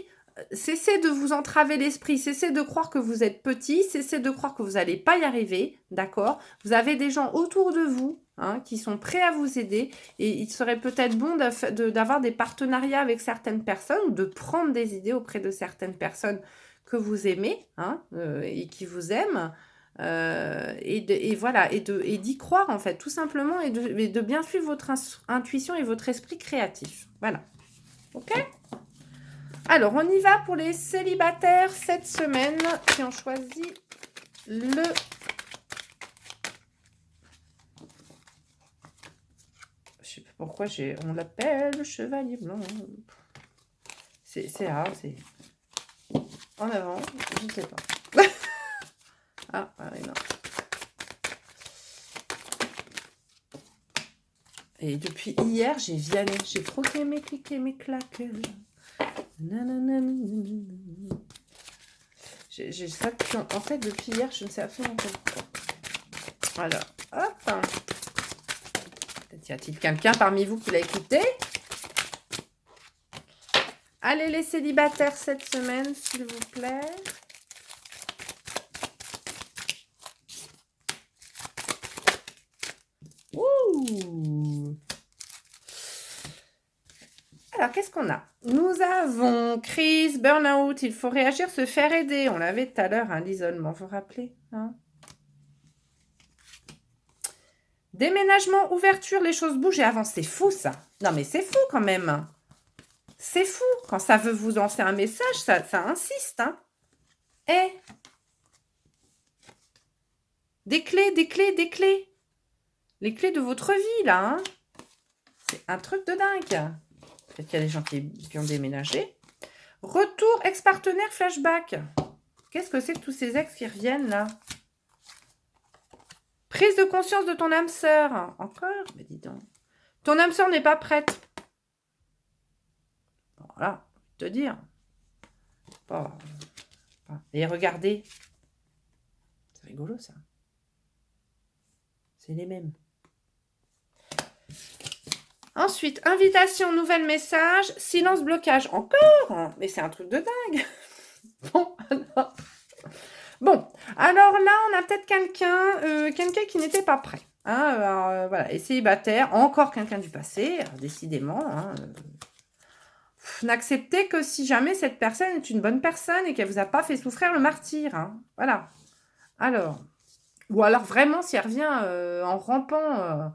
cessez de vous entraver l'esprit, cessez de croire que vous êtes petit, cessez de croire que vous n'allez pas y arriver, d'accord? Vous avez des gens autour de vous, hein, qui sont prêts à vous aider, et il serait peut-être bon d'avoir des partenariats avec certaines personnes, ou de prendre des idées auprès de certaines personnes que vous aimez, hein, et qui vous aiment, et voilà, et d'y croire en fait, tout simplement, et de bien suivre votre intuition et votre esprit créatif. Voilà. Ok ? Alors, on y va pour les célibataires cette semaine qui ont choisi le... Je sais pas pourquoi on l'appelle le chevalier blanc. C'est rare, c'est... En avant, je ne sais pas. Ah, non. Et depuis hier, j'ai viané, j'ai croqué mes clics et mes claques. J'ai ça qui en fait, depuis hier, je ne sais absolument pas pourquoi. Alors, hop. Peut-être y a-t-il quelqu'un parmi vous qui l'a écouté? Allez, les célibataires cette semaine, s'il vous plaît. Ouh! Alors, qu'est-ce qu'on a? Nous avons crise, burn-out, il faut réagir, se faire aider. On l'avait tout à l'heure, hein, l'isolement, vous vous rappelez, hein? Déménagement, ouverture, les choses bougent et avancent. C'est fou, ça. Non, mais c'est fou quand même. C'est fou. Quand ça veut vous lancer un message, ça insiste, hein. Eh! Des clés, des clés, des clés. Les clés de votre vie, là, hein. C'est un truc de dingue. Peut-être qu'il y a des gens qui ont déménagé. Retour, ex-partenaire, flashback. Qu'est-ce que c'est que tous ces ex qui reviennent, là? Prise de conscience de ton âme sœur. Encore? Mais dis donc. Ton âme sœur n'est pas prête. Voilà, je vais te dire. Et regardez. C'est rigolo, ça. C'est les mêmes. Ensuite, invitation, nouvel message, silence, blocage. Encore? Mais c'est un truc de dingue. Bon, alors là, on a peut-être quelqu'un qui n'était pas prêt. Hein, alors, voilà, et célibataire, encore quelqu'un du passé, décidément. Hein, n'acceptez que si jamais cette personne est une bonne personne et qu'elle ne vous a pas fait souffrir le martyre. Hein, voilà. Alors, ou alors vraiment, si elle revient en rampant...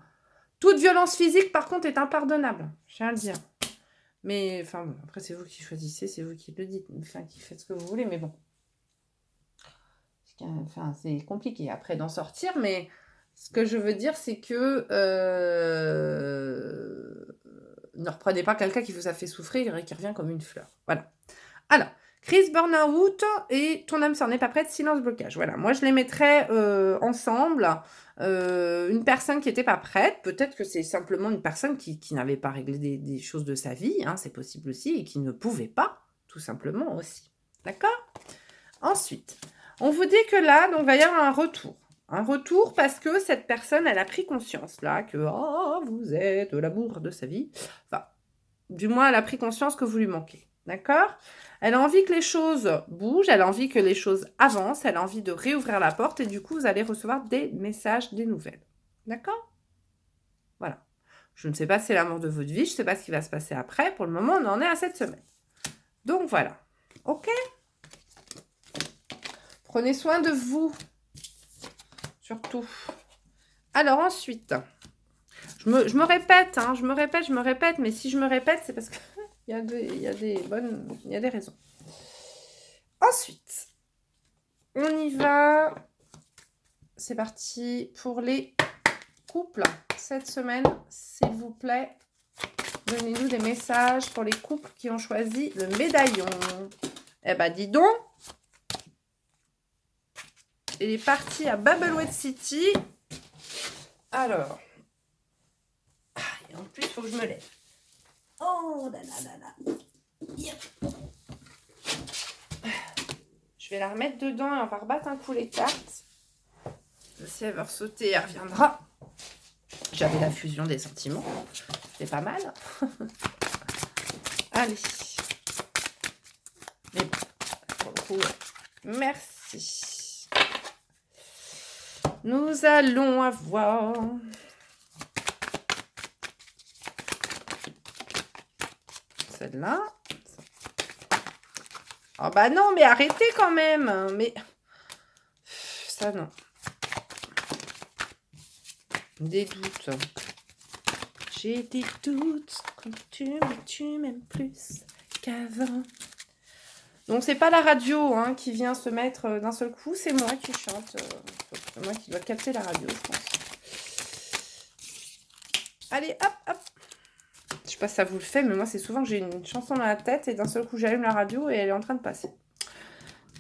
toute violence physique, par contre, est impardonnable. Je tiens à le dire. Mais, enfin, bon, après, c'est vous qui choisissez, c'est vous qui le dites, enfin, qui faites ce que vous voulez, mais bon. Enfin, c'est compliqué après d'en sortir, mais ce que je veux dire, c'est que ne reprenez pas quelqu'un qui vous a fait souffrir et qui revient comme une fleur. Voilà. Alors, crise burn-out et ton âme s'en est pas prête, silence blocage. Voilà, moi je les mettrais ensemble. Une personne qui n'était pas prête, peut-être que c'est simplement une personne qui n'avait pas réglé des choses de sa vie, hein, c'est possible aussi, et qui ne pouvait pas, tout simplement aussi. D'accord ? Ensuite, on vous dit que là, donc, va y avoir un retour. Un retour parce que cette personne, elle a pris conscience là que vous êtes l'amour de sa vie. Enfin, du moins, elle a pris conscience que vous lui manquez. D'accord ? Elle a envie que les choses bougent, elle a envie que les choses avancent, elle a envie de réouvrir la porte et du coup, vous allez recevoir des messages, des nouvelles. D'accord ? Voilà. Je ne sais pas si c'est l'amour de votre vie, je ne sais pas ce qui va se passer après. Pour le moment, on en est à cette semaine. Donc voilà. Ok ? Prenez soin de vous. Surtout. Alors ensuite, je me répète, hein, je me répète, mais si je me répète, c'est parce qu'il y a des raisons. Ensuite, on y va. C'est parti pour les couples. Cette semaine, s'il vous plaît, donnez-nous des messages pour les couples qui ont choisi le médaillon. Eh ben, dis donc. Il est parti à Babelwed City. Alors. Et en plus, il faut que je me lève. Oh là là là là. Yep. Je vais la remettre dedans et on va rebattre un coup les cartes. Si elle veut sauter, elle reviendra. J'avais la fusion des sentiments. C'est pas mal. Allez. Mais bon, pour le coup, merci. Nous allons avoir... celle-là. Oh bah non, mais arrêtez quand même. Mais ça, non. Des doutes. J'ai des doutes quand tu m'aimes plus qu'avant. Donc c'est pas la radio hein, qui vient se mettre d'un seul coup, c'est moi qui chante. C'est moi qui dois capter la radio, je pense. Allez, hop, hop. Je sais pas si ça vous le fait, mais moi c'est souvent que j'ai une chanson dans la tête et d'un seul coup j'allume la radio et elle est en train de passer.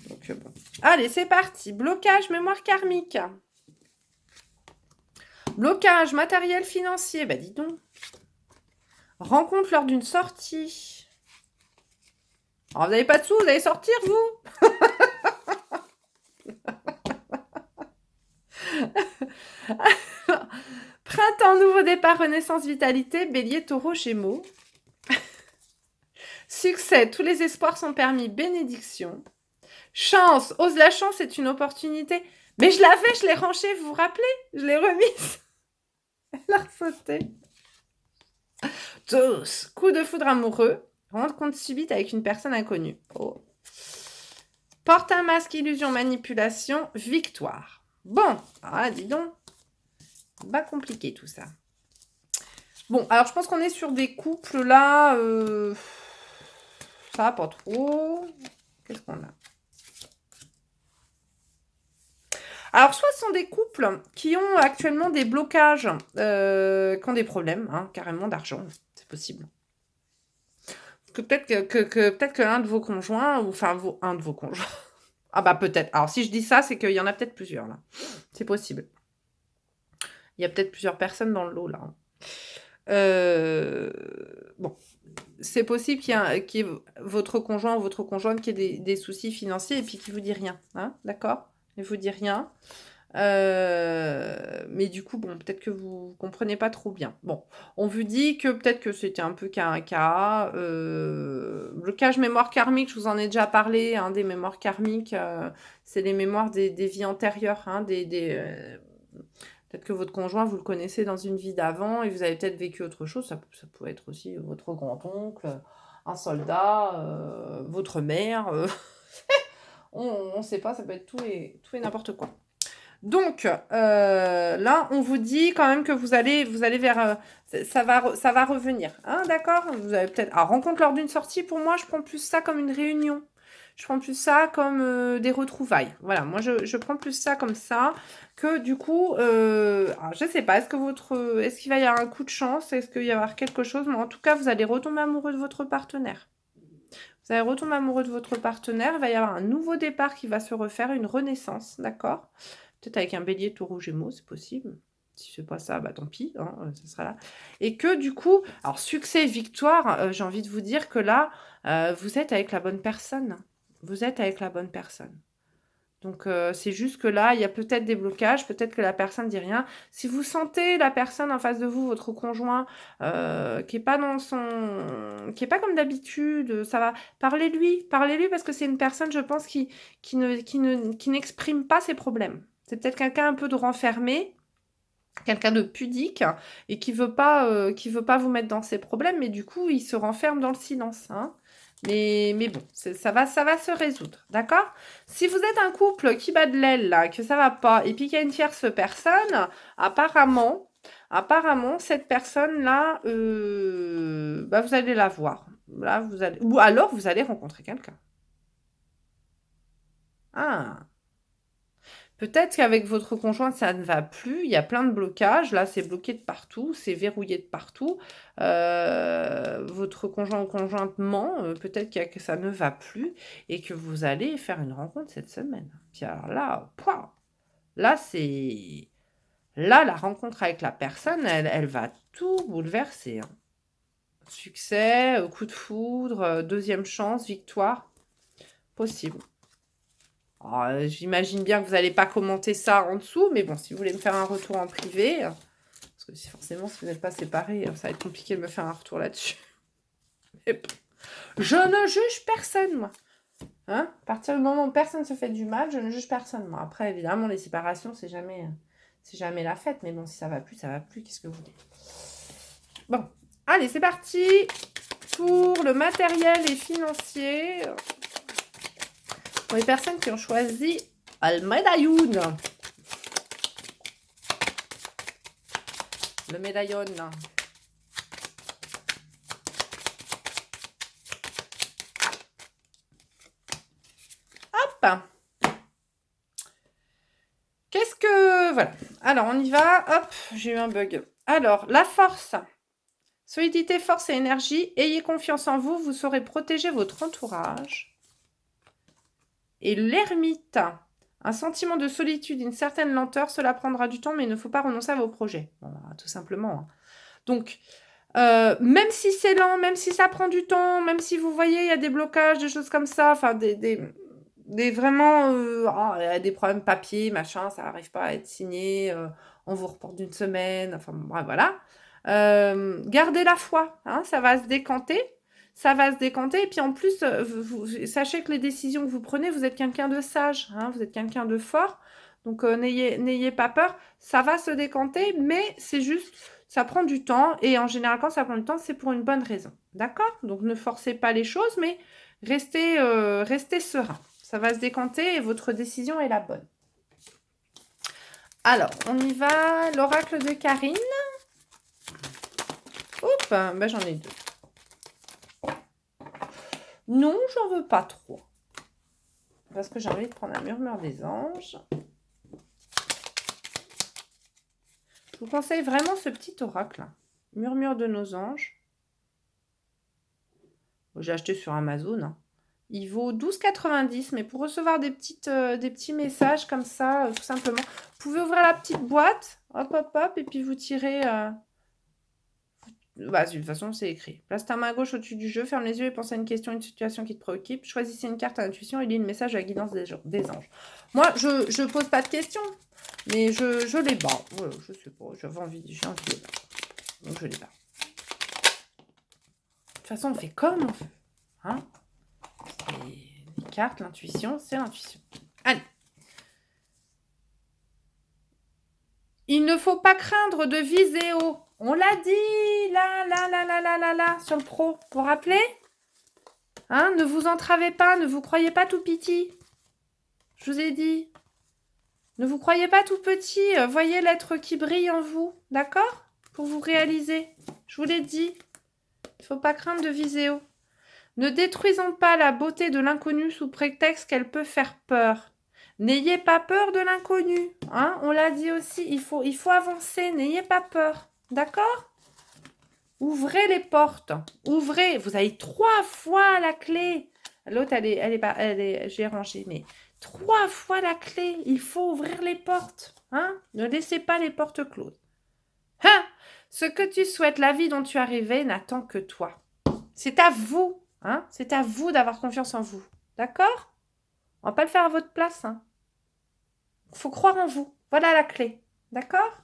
Donc bon. Allez, c'est parti. Blocage mémoire karmique. Blocage matériel financier. Bah dis donc. Rencontre lors d'une sortie. Alors, vous n'avez pas de sous, vous allez sortir, vous. Printemps, nouveau départ, renaissance, vitalité, bélier, taureau, gémeaux. Succès, tous les espoirs sont permis, bénédiction. Chance, ose la chance, c'est une opportunité. Mais je l'avais, je l'ai rangée, vous vous rappelez? Je l'ai remise. Elle a sauté. Tous, coup de foudre amoureux, rencontre subite avec une personne inconnue. Oh. Porte un masque, illusion, manipulation, victoire. Bon, ah, dis donc. Pas compliqué tout ça. Bon, alors je pense qu'on est sur des couples là. Ça va pas trop. Qu'est-ce qu'on a? Alors, soit ce sont des couples qui ont actuellement des blocages, qui ont des problèmes, hein, carrément d'argent. C'est possible. Peut-être que l'un de vos conjoints, ou enfin, un de vos conjoints. Ah bah peut-être. Alors, si je dis ça, c'est qu'il y en a peut-être plusieurs là. C'est possible. Il y a peut-être plusieurs personnes dans le lot là. Bon, c'est possible qu'il y ait votre conjoint ou votre conjointe qui ait des soucis financiers et puis qui vous dit rien, hein, d'accord? Il vous dit rien. Mais du coup, bon, peut-être que vous comprenez pas trop bien. Bon, on vous dit que peut-être que c'était un peu qu'un cas. Blocage mémoire karmique, je vous en ai déjà parlé, hein, des mémoires karmiques, c'est les mémoires des vies antérieures, hein, peut-être que votre conjoint, vous le connaissez dans une vie d'avant et vous avez peut-être vécu autre chose. Ça peut être aussi votre grand-oncle, un soldat, votre mère. On ne sait pas, ça peut être tout et n'importe quoi. Donc, là, on vous dit quand même que vous allez vers... ça va revenir. Hein, d'accord? Vous avez peut-être... Ah, rencontre lors d'une sortie, pour moi, je prends plus ça comme une réunion. Je prends plus ça comme des retrouvailles. Voilà, moi, je prends plus ça comme ça que du coup... alors, je sais pas, est-ce qu'il va y avoir un coup de chance? Est-ce qu'il va y avoir quelque chose? Mais en tout cas, vous allez retomber amoureux de votre partenaire. Vous allez retomber amoureux de votre partenaire. Il va y avoir un nouveau départ qui va se refaire, une renaissance, d'accord? Peut-être avec un bélier, taureau, gémeaux, c'est possible. Si c'est pas ça, bah tant pis, hein, ça sera là. Et que du coup, alors succès, victoire, j'ai envie de vous dire que là, vous êtes avec la bonne personne. Vous êtes avec la bonne personne. Donc c'est juste que là, il y a peut-être des blocages, peut-être que la personne dit rien. Si vous sentez la personne en face de vous, votre conjoint, qui est pas qui est pas comme d'habitude, ça va. Parlez-lui parce que c'est une personne, je pense, qui n'exprime pas ses problèmes. C'est peut-être quelqu'un un peu de renfermé, quelqu'un de pudique et qui veut pas vous mettre dans ses problèmes, mais du coup, il se renferme dans le silence, hein. Mais bon, ça va se résoudre, d'accord? Si vous êtes un couple qui bat de l'aile, là, que ça va pas, et puis qu'il y a une tierce personne, apparemment, cette personne-là, bah, vous allez la voir. Là, ou alors vous allez rencontrer quelqu'un. Ah! Peut-être qu'avec votre conjoint, ça ne va plus. Il y a plein de blocages. Là, c'est bloqué de partout, c'est verrouillé de partout. Votre conjoint ou conjointe ment. Peut-être que ça ne va plus et que vous allez faire une rencontre cette semaine. Puis alors là, pouah, là, c'est... Là, la rencontre avec la personne, elle va tout bouleverser, hein. Succès, coup de foudre, deuxième chance, victoire, possible. J'imagine bien que vous n'allez pas commenter ça en dessous, mais bon, si vous voulez me faire un retour en privé, parce que forcément, si vous n'êtes pas séparés, ça va être compliqué de me faire un retour là-dessus. Je ne juge personne, moi. Hein, à partir du moment où personne se fait du mal, je ne juge personne, moi. Après, évidemment, les séparations, c'est jamais la fête, mais bon, si ça va plus, qu'est-ce que vous voulez? Bon, allez, c'est parti pour le matériel et financier. Pour les personnes qui ont choisi le médaillon. Le médaillon. Hop. Qu'est-ce que... Voilà. Alors, on y va. Hop, j'ai eu un bug. Alors, la force. Solidité, force et énergie. Ayez confiance en vous. Vous saurez protéger votre entourage. Et l'ermite. Un sentiment de solitude, une certaine lenteur. Cela prendra du temps, mais il ne faut pas renoncer à vos projets. Bon, tout simplement. Donc... même si c'est lent, même si ça prend du temps, même si vous voyez, il y a des blocages, des choses comme ça, enfin, vraiment, il y a des problèmes papier, machin, ça n'arrive pas à être signé, on vous reporte d'une semaine, enfin, bref, voilà. Gardez la foi, hein, ça va se décanter, et puis en plus, sachez que les décisions que vous prenez, vous êtes quelqu'un de sage, hein, vous êtes quelqu'un de fort, donc n'ayez pas peur, ça va se décanter, mais c'est juste... Ça prend du temps et en général, quand ça prend du temps, c'est pour une bonne raison. D'accord? Donc, ne forcez pas les choses, mais restez serein. Ça va se décanter et votre décision est la bonne. Alors, on y va. L'oracle de Karine. Hop, ben j'en ai 2. Non, j'en veux pas 3. Parce que j'ai envie de prendre un murmure des anges. Je vous conseille vraiment ce petit oracle. Murmure de nos anges. J'ai acheté sur Amazon. Hein. Il vaut 12,90, mais pour recevoir des petits messages comme ça, tout simplement, vous pouvez ouvrir la petite boîte, hop, hop, hop, et puis vous tirez... Bah, de toute façon, c'est écrit. Place ta main à gauche au-dessus du jeu, ferme les yeux et pense à une question, une situation qui te préoccupe. Choisissez une carte à intuition et lis le message à la guidance des anges. Moi, je pose pas de questions, mais je les bats. Voilà, je sais pas, j'ai envie de les battre. Donc, je les bats. De toute façon, on fait comme on veut. Hein? Les cartes, l'intuition, c'est l'intuition. Allez. Il ne faut pas craindre de viser haut. On l'a dit, là, sur le pro. Vous vous rappelez? Hein? Ne vous entravez pas, ne vous croyez pas tout petit. Je vous ai dit. Ne vous croyez pas tout petit. Voyez l'être qui brille en vous. D'accord? Pour vous réaliser. Je vous l'ai dit. Il ne faut pas craindre de viser haut. Ne détruisons pas la beauté de l'inconnu sous prétexte qu'elle peut faire peur. N'ayez pas peur de l'inconnu. Hein, on l'a dit aussi, il faut avancer. N'ayez pas peur. D'accord? Ouvrez les portes. Ouvrez. Vous avez 3 fois la clé. L'autre, j'ai rangé, mais 3 fois la clé. Il faut ouvrir les portes. Hein? Ne laissez pas les portes closes. Hein? Ce que tu souhaites, la vie dont tu es rêvé, n'attend que toi. C'est à vous. Hein? C'est à vous d'avoir confiance en vous. D'accord? On va pas le faire à votre place. Hein? Faut croire en vous. Voilà la clé. D'accord?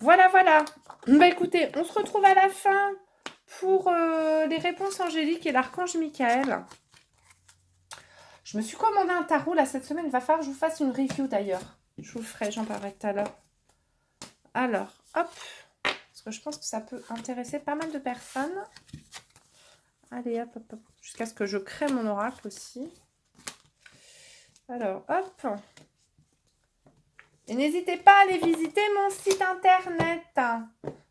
Voilà, voilà. Bah écoutez, on se retrouve à la fin pour les réponses angéliques et l'archange Michael. Je me suis commandé un tarot là cette semaine. Il va falloir que je vous fasse une review d'ailleurs. Je vous le ferai, j'en parlerai tout à l'heure. Alors, hop. Parce que je pense que ça peut intéresser pas mal de personnes. Allez, hop, hop, hop. Jusqu'à ce que je crée mon oracle aussi. Alors, hop. Et n'hésitez pas à aller visiter mon site internet.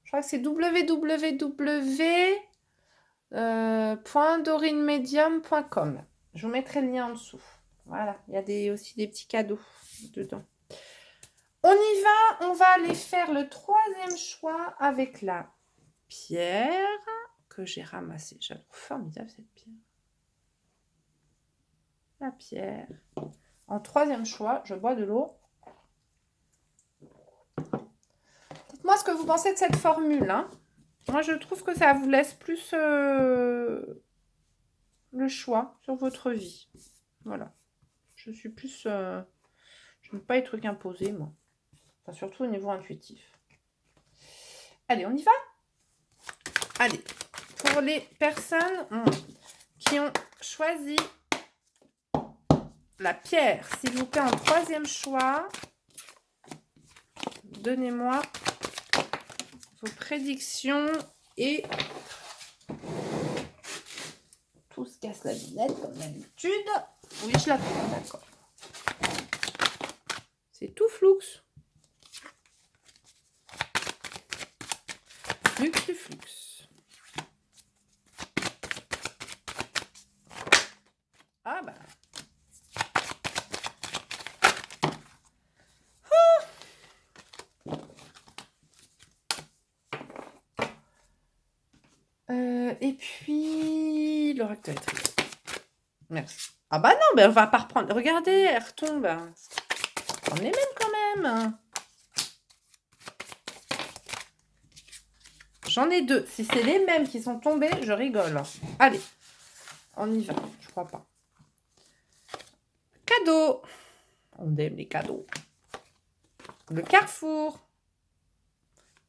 Je crois que c'est www.dorinemedium.com. Je vous mettrai le lien en dessous. Voilà, il y a aussi des petits cadeaux dedans. On y va, on va aller faire le 3e choix avec la pierre que j'ai ramassée. J'adore, formidable cette pierre. La pierre. En 3e choix, je bois de l'eau. Dites-moi ce que vous pensez de cette formule. Hein. Moi, je trouve que ça vous laisse plus le choix sur votre vie. Voilà. Je suis plus... je n'aime pas les trucs imposés, moi. Enfin, surtout au niveau intuitif. Allez, on y va? Allez. Pour les personnes qui ont choisi la pierre, s'il vous plaît, en 3e choix, donnez-moi vos prédictions et tout se casse la lunette comme d'habitude. Oui, je la prends, d'accord. C'est tout flux. Flux. Ah bah. Et puis, le rectoélectrique. Merci. Ah bah non, mais on va pas reprendre. Regardez, elle retombe. On est même quand même. J'en ai 2. Si c'est les mêmes qui sont tombés, je rigole. Allez, on y va. Je crois pas. Cadeau. On aime les cadeaux. Le carrefour.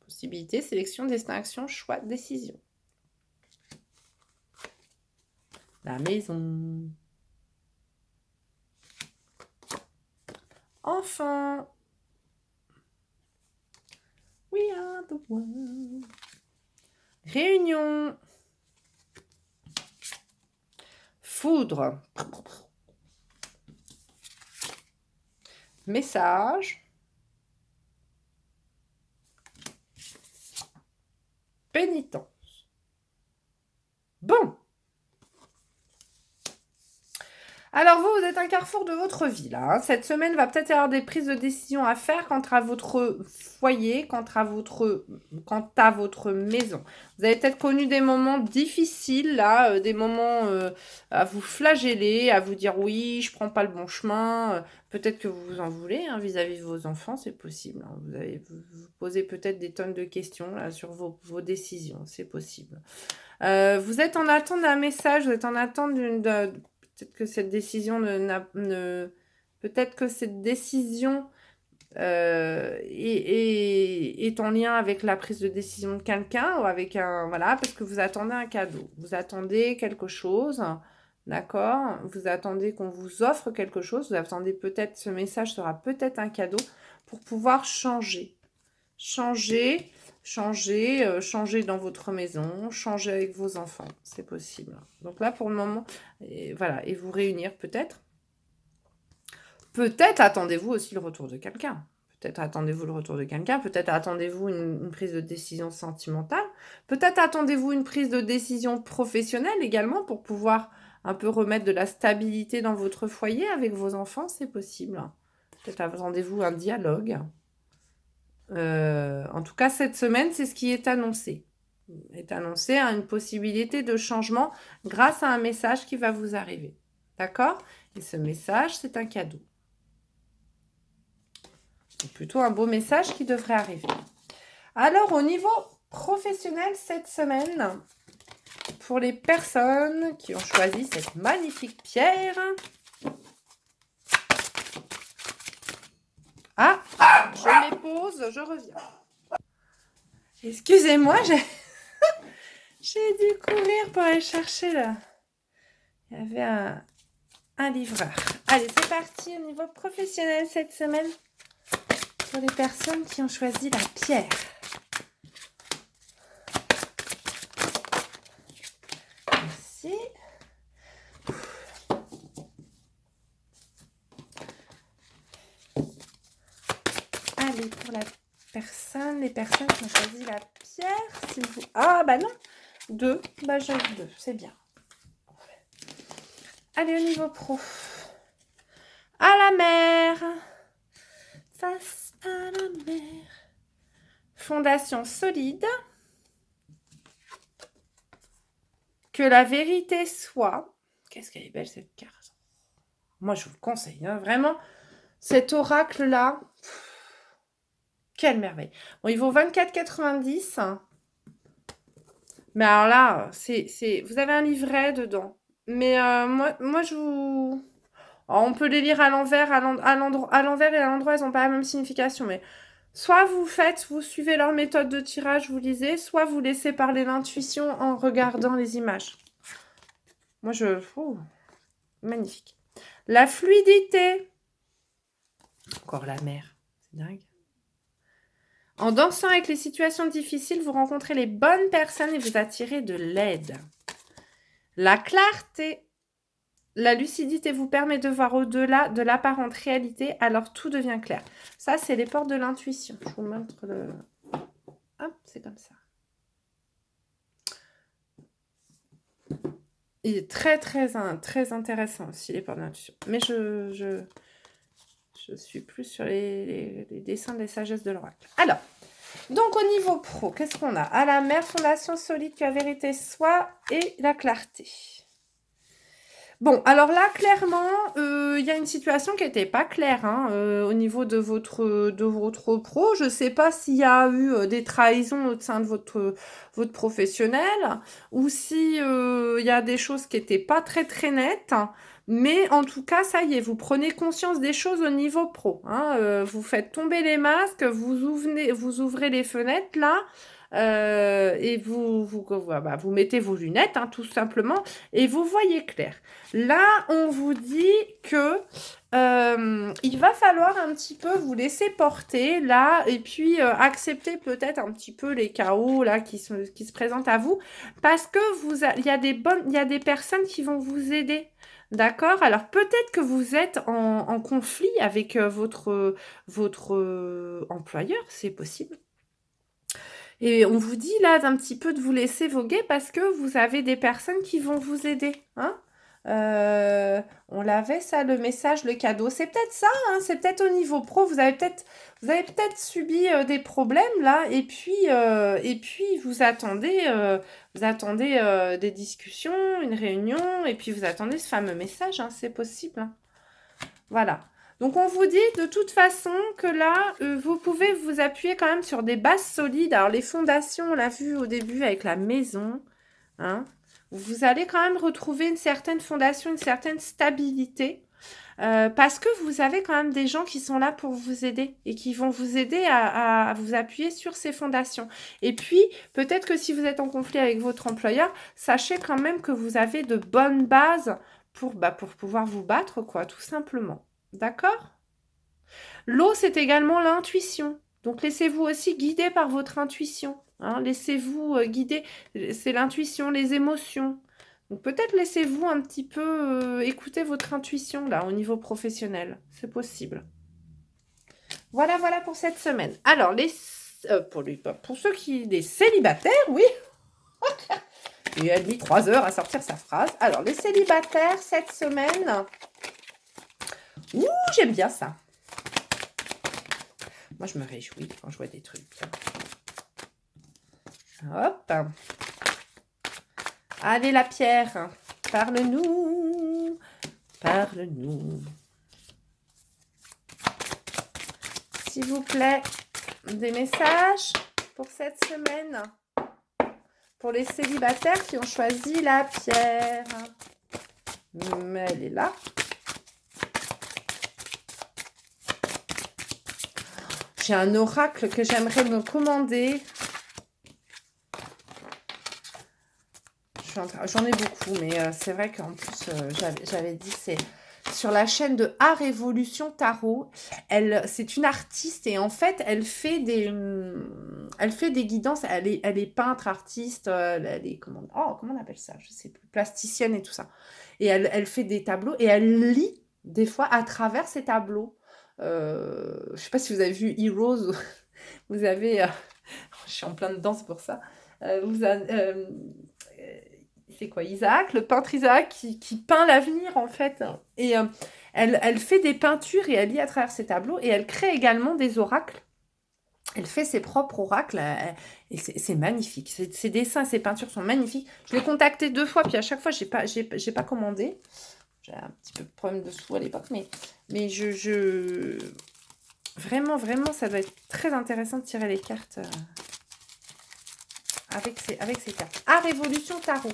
Possibilité, sélection, destination, choix, décision. La maison. Enfant. We are the world. Réunion. Foudre. Message. Pénitence. Bon. Alors vous êtes un carrefour de votre vie là. Hein. Cette semaine va peut-être y avoir des prises de décision à faire quant à votre foyer, quant à votre maison. Vous avez peut-être connu des moments difficiles là, des moments à vous flageller, à vous dire oui, je prends pas le bon chemin. Peut-être que vous vous en voulez hein, vis-à-vis de vos enfants, c'est possible. Hein. Vous posez peut-être des tonnes de questions là, sur vos décisions, c'est possible. Vous êtes en attente d'un message, vous êtes en attente peut-être que cette décision peut-être que cette décision est en lien avec la prise de décision de quelqu'un ou avec voilà, parce que vous attendez un cadeau, vous attendez quelque chose, d'accord, vous attendez qu'on vous offre quelque chose, vous attendez peut-être, ce message sera peut-être un cadeau pour pouvoir changer dans votre maison, changer avec vos enfants, c'est possible. Donc là, pour le moment, voilà, et vous réunir peut-être. Peut-être attendez-vous aussi le retour de quelqu'un. Peut-être attendez-vous le retour de quelqu'un, peut-être attendez-vous une prise de décision sentimentale, peut-être attendez-vous une prise de décision professionnelle également pour pouvoir un peu remettre de la stabilité dans votre foyer avec vos enfants, c'est possible. Peut-être attendez-vous un dialogue. En tout cas, cette semaine, c'est ce qui est annoncé. Est annoncé à une possibilité de changement grâce à un message qui va vous arriver. D'accord? Et ce message, c'est un cadeau. C'est plutôt un beau message qui devrait arriver. Alors, au niveau professionnel, cette semaine, pour les personnes qui ont choisi cette magnifique pierre... Ah, je les pose, je reviens. Excusez-moi, j'ai dû courir pour aller chercher là. Il y avait un livreur. Allez, c'est parti au niveau professionnel cette semaine pour les personnes qui ont choisi la pierre. Merci. Allez, pour la personne, les personnes qui ont choisi la pierre, s'il vous... Ah, bah non, 2. Bah, j'ai 2, c'est bien. Allez, au niveau pro. À la mer. Face à la mer. Fondation solide. Que la vérité soit... Qu'est-ce qu'elle est belle, cette carte. Moi, je vous le conseille, hein, vraiment. Cet oracle-là... Quelle merveille. Bon, il vaut 24,90. Mais alors là, vous avez un livret dedans. Mais moi, je vous... Alors, on peut les lire à l'envers, à l'envers et à l'endroit, elles n'ont pas la même signification. Mais soit vous suivez leur méthode de tirage, vous lisez, soit vous laissez parler l'intuition en regardant les images. Moi, magnifique. La fluidité. Encore la mer. C'est dingue. En dansant avec les situations difficiles, vous rencontrez les bonnes personnes et vous attirez de l'aide. La clarté. La lucidité vous permet de voir au-delà de l'apparente réalité, alors tout devient clair. Ça, c'est les portes de l'intuition. Je vous montre le... Hop, c'est comme ça. Il est très, très, très intéressant aussi, les portes de l'intuition. Mais je suis plus sur les dessins des sagesses de l'oracle. Alors, donc au niveau pro, qu'est-ce qu'on a? À la mer, fondation solide, que la vérité soit, et la clarté. Bon, alors là, clairement, il y a une situation qui n'était pas claire au niveau de votre pro. Je ne sais pas s'il y a eu des trahisons au sein de votre professionnel ou si il y a des choses qui n'étaient pas très, très nettes. Mais en tout cas, ça y est, vous prenez conscience des choses au niveau pro. Vous faites tomber les masques, vous ouvrez les fenêtres là. Et vous mettez vos lunettes, tout simplement, et vous voyez clair. Là, on vous dit que il va falloir un petit peu vous laisser porter, là, et puis accepter peut-être un petit peu les chaos là, qui se présentent à vous, parce que il y a des personnes qui vont vous aider. D'accord? Alors peut-être que vous êtes en conflit avec votre employeur, c'est possible. Et on vous dit là d'un petit peu de vous laisser voguer parce que vous avez des personnes qui vont vous aider. On l'avait ça, le message, le cadeau. C'est peut-être ça, c'est peut-être au niveau pro. Vous avez peut-être subi des problèmes là, et puis vous attendez des discussions, une réunion, et puis vous attendez ce fameux message. C'est possible. Voilà. Donc, on vous dit de toute façon que là, vous pouvez vous appuyer quand même sur des bases solides. Alors, les fondations, on l'a vu au début avec la maison. Vous allez quand même retrouver une certaine fondation, une certaine stabilité. Parce que vous avez quand même des gens qui sont là pour vous aider et qui vont vous aider à vous appuyer sur ces fondations. Et puis, peut-être que si vous êtes en conflit avec votre employeur, sachez quand même que vous avez de bonnes bases pour pouvoir vous battre, quoi, tout simplement. D'accord? L'eau, c'est également l'intuition. Donc, laissez-vous aussi guider par votre intuition. Laissez-vous guider. C'est l'intuition, les émotions. Donc peut-être laissez-vous un petit peu écouter votre intuition là au niveau professionnel. C'est possible. Voilà, voilà pour cette semaine. Alors, pour ceux qui... Les célibataires, oui. Il a mis 3 heures à sortir sa phrase. Alors, les célibataires, cette semaine... Ouh, j'aime bien ça. Moi, je me réjouis quand je vois des trucs bien. Hop. Allez, la pierre. Parle-nous. Parle-nous. S'il vous plaît, des messages pour cette semaine. Pour les célibataires qui ont choisi la pierre. Mais elle est là. J'ai un oracle que j'aimerais me commander. J'en ai beaucoup, mais c'est vrai qu'en plus, j'avais dit, c'est sur la chaîne de Art Évolution Tarot. C'est une artiste et en fait, elle fait des guidances. Elle est peintre, artiste, elle est, comment on appelle ça? Je sais plus, plasticienne et tout ça. Et elle fait des tableaux et elle lit des fois à travers ces tableaux. Je sais pas si vous avez vu Heroes. Vous avez... je suis en plein dedans, c'est pour ça. C'est quoi, Isaac, le peintre Isaac qui peint l'avenir en fait. Et elle fait des peintures et elle lit à travers ses tableaux et elle crée également des oracles. Elle fait ses propres oracles et c'est magnifique. Ses dessins, ses peintures sont magnifiques. Je l'ai contactée 2 fois, puis à chaque fois, j'ai pas commandé. J'ai un petit peu de problème de sous à l'époque, mais vraiment, vraiment, ça doit être très intéressant de tirer les cartes avec ces cartes. Art Évolution Tarot,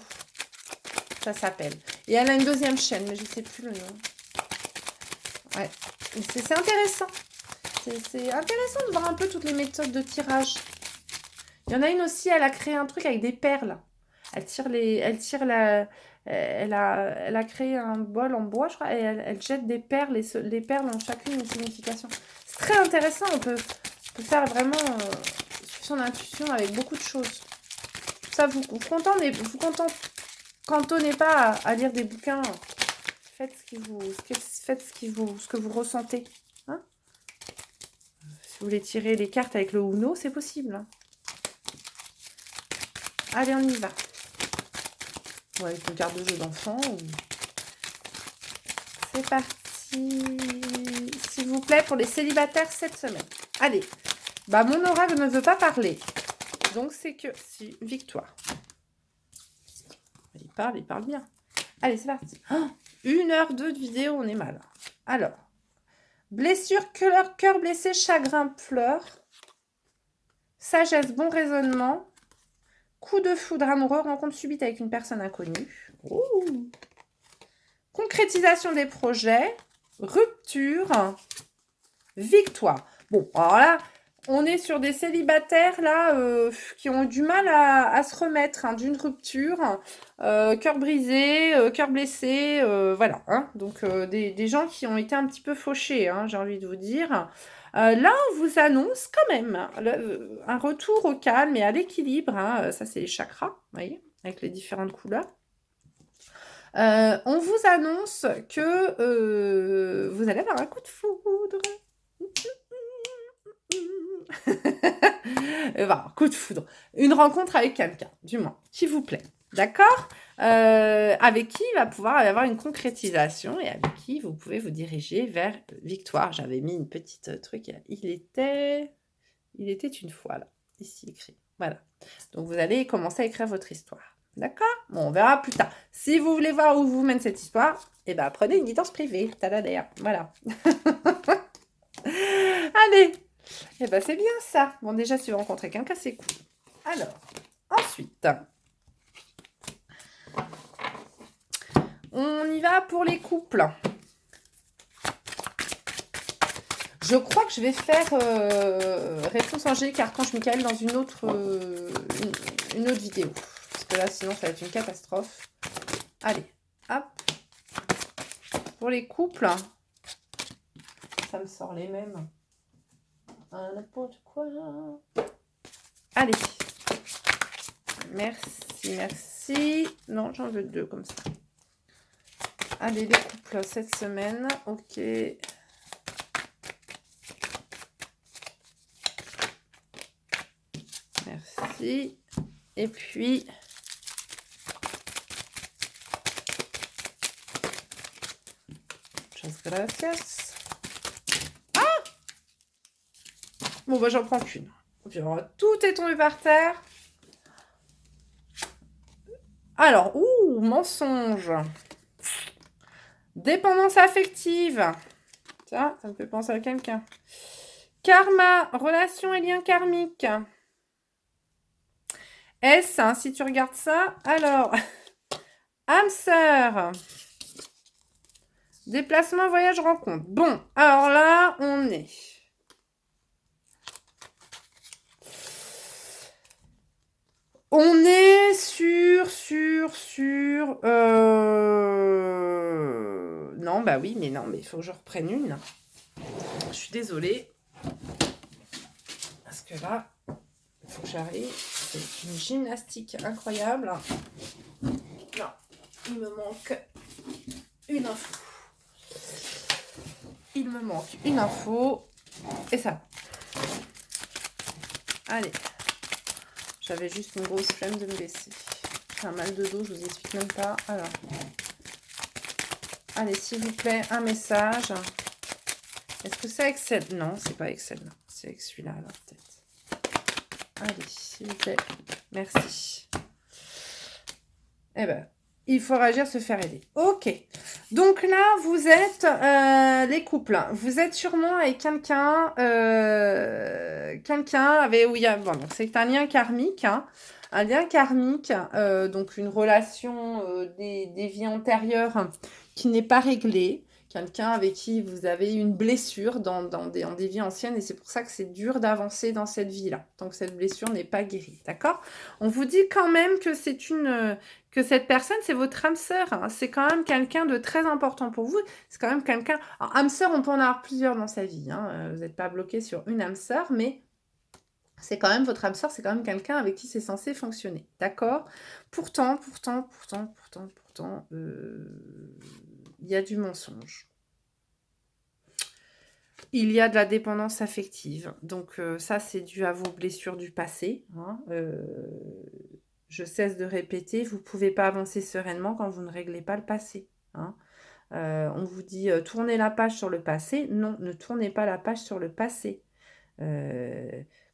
ça s'appelle. Et elle a une deuxième chaîne, mais je ne sais plus le nom. Ouais, c'est intéressant. C'est intéressant de voir un peu toutes les méthodes de tirage. Il y en a une aussi, elle a créé un truc avec des perles. Elle a créé un bol en bois, je crois, et elle jette des perles, et les perles ont chacune une signification. C'est très intéressant, on peut faire vraiment son intuition avec beaucoup de choses. Ça, vous cantonnez pas à lire des bouquins. Faites ce que vous ressentez. Hein, si vous voulez tirer les cartes avec le Uno, c'est possible. Hein. Allez, on y va. Ou avec une carte de jeu d'enfant. Ou... C'est parti. S'il vous plaît, pour les célibataires cette semaine. Allez. Bah, mon oracle ne veut pas parler. Donc, c'est que... Si, victoire. Il parle bien. Allez, c'est parti. Oh, 1h02 de vidéo, on est mal. Alors. Blessure, cœur blessé, chagrin, pleurs. Sagesse, bon raisonnement. Coup de foudre amoureux, rencontre subite avec une personne inconnue. Ouh. Concrétisation des projets. Rupture. Victoire. Bon, alors là, on est sur des célibataires là qui ont du mal à se remettre hein, d'une rupture. Cœur brisé, cœur blessé, voilà. Hein, donc des gens qui ont été un petit peu fauchés, hein, j'ai envie de vous dire. Là, on vous annonce quand même un retour au calme et à l'équilibre. Hein, ça, c'est les chakras, vous voyez, avec les différentes couleurs. On vous annonce que vous allez avoir un coup de foudre. Voilà, coup de foudre. Une rencontre avec quelqu'un, du moins, qui vous plaît. D'accord avec qui il va pouvoir y avoir une concrétisation et avec qui vous pouvez vous diriger vers victoire. J'avais mis une petite truc. Il était une fois, là. Ici, écrit. Voilà. Donc, vous allez commencer à écrire votre histoire. D'accord? Bon, on verra plus tard. Si vous voulez voir où vous mène cette histoire, eh ben, prenez une guidance privée. Tadadère. Voilà. Allez. Eh ben, c'est bien ça. Bon, déjà, si vous rencontrez quelqu'un, c'est cool. Alors, ensuite, on y va pour les couples. Je crois que je vais faire réponse Angélique Archange Michael dans une autre vidéo. Parce que là, sinon, ça va être une catastrophe. Allez, hop. Pour les couples, ça me sort les mêmes. N'importe quoi. Allez. Merci. Merci. Non, j'en veux 2 comme ça. Allez, les couples cette semaine. Ok. Merci. Et puis... Muchas gracias. Ah! Bon, bah, j'en prends qu'une. Tout est tombé par terre. Alors, mensonge. Dépendance affective. Tiens, ça me fait penser à quelqu'un. Karma, relation et lien karmique. S, hein, si tu regardes ça. Alors, âme sœur. Déplacement, voyage, rencontre. Bon, alors là, on est... On est sur... Non, bah oui, mais non, mais il faut que je reprenne une. Je suis désolée. Parce que là, il faut que j'arrive. C'est une gymnastique incroyable. Non, il me manque une info. Il me manque une info. Et ça. Allez. J'avais juste une grosse flemme de me baisser. J'ai un mal de dos, je vous explique même pas. Alors. Allez, s'il vous plaît, un message. Est-ce que c'est Excel? Non, c'est pas Excel. C'est avec celui-là, alors peut-être. Allez, s'il vous plaît. Merci. Eh ben, il faut réagir, se faire aider. Ok. Donc là, vous êtes les couples. Vous êtes sûrement avec quelqu'un avec où il y a... Bon, donc c'est un lien karmique. Hein, un lien karmique, donc une relation des vies antérieures qui n'est pas réglée. Quelqu'un avec qui vous avez une blessure dans des vies anciennes et c'est pour ça que c'est dur d'avancer dans cette vie-là, tant que cette blessure n'est pas guérie, d'accord? On vous dit quand même que que cette personne, c'est votre âme sœur, hein. C'est quand même quelqu'un de très important pour vous, c'est quand même quelqu'un... Alors, âme sœur, on peut en avoir plusieurs dans sa vie, hein. Vous n'êtes pas bloqué sur une âme sœur, mais c'est quand même votre âme sœur, c'est quand même quelqu'un avec qui c'est censé fonctionner, d'accord? Pourtant, il y a du mensonge. Il y a de la dépendance affective. Donc ça, c'est dû à vos blessures du passé. Hein. Je cesse de répéter, vous ne pouvez pas avancer sereinement quand vous ne réglez pas le passé. Hein. On vous dit tournez la page sur le passé. Non, ne tournez pas la page sur le passé.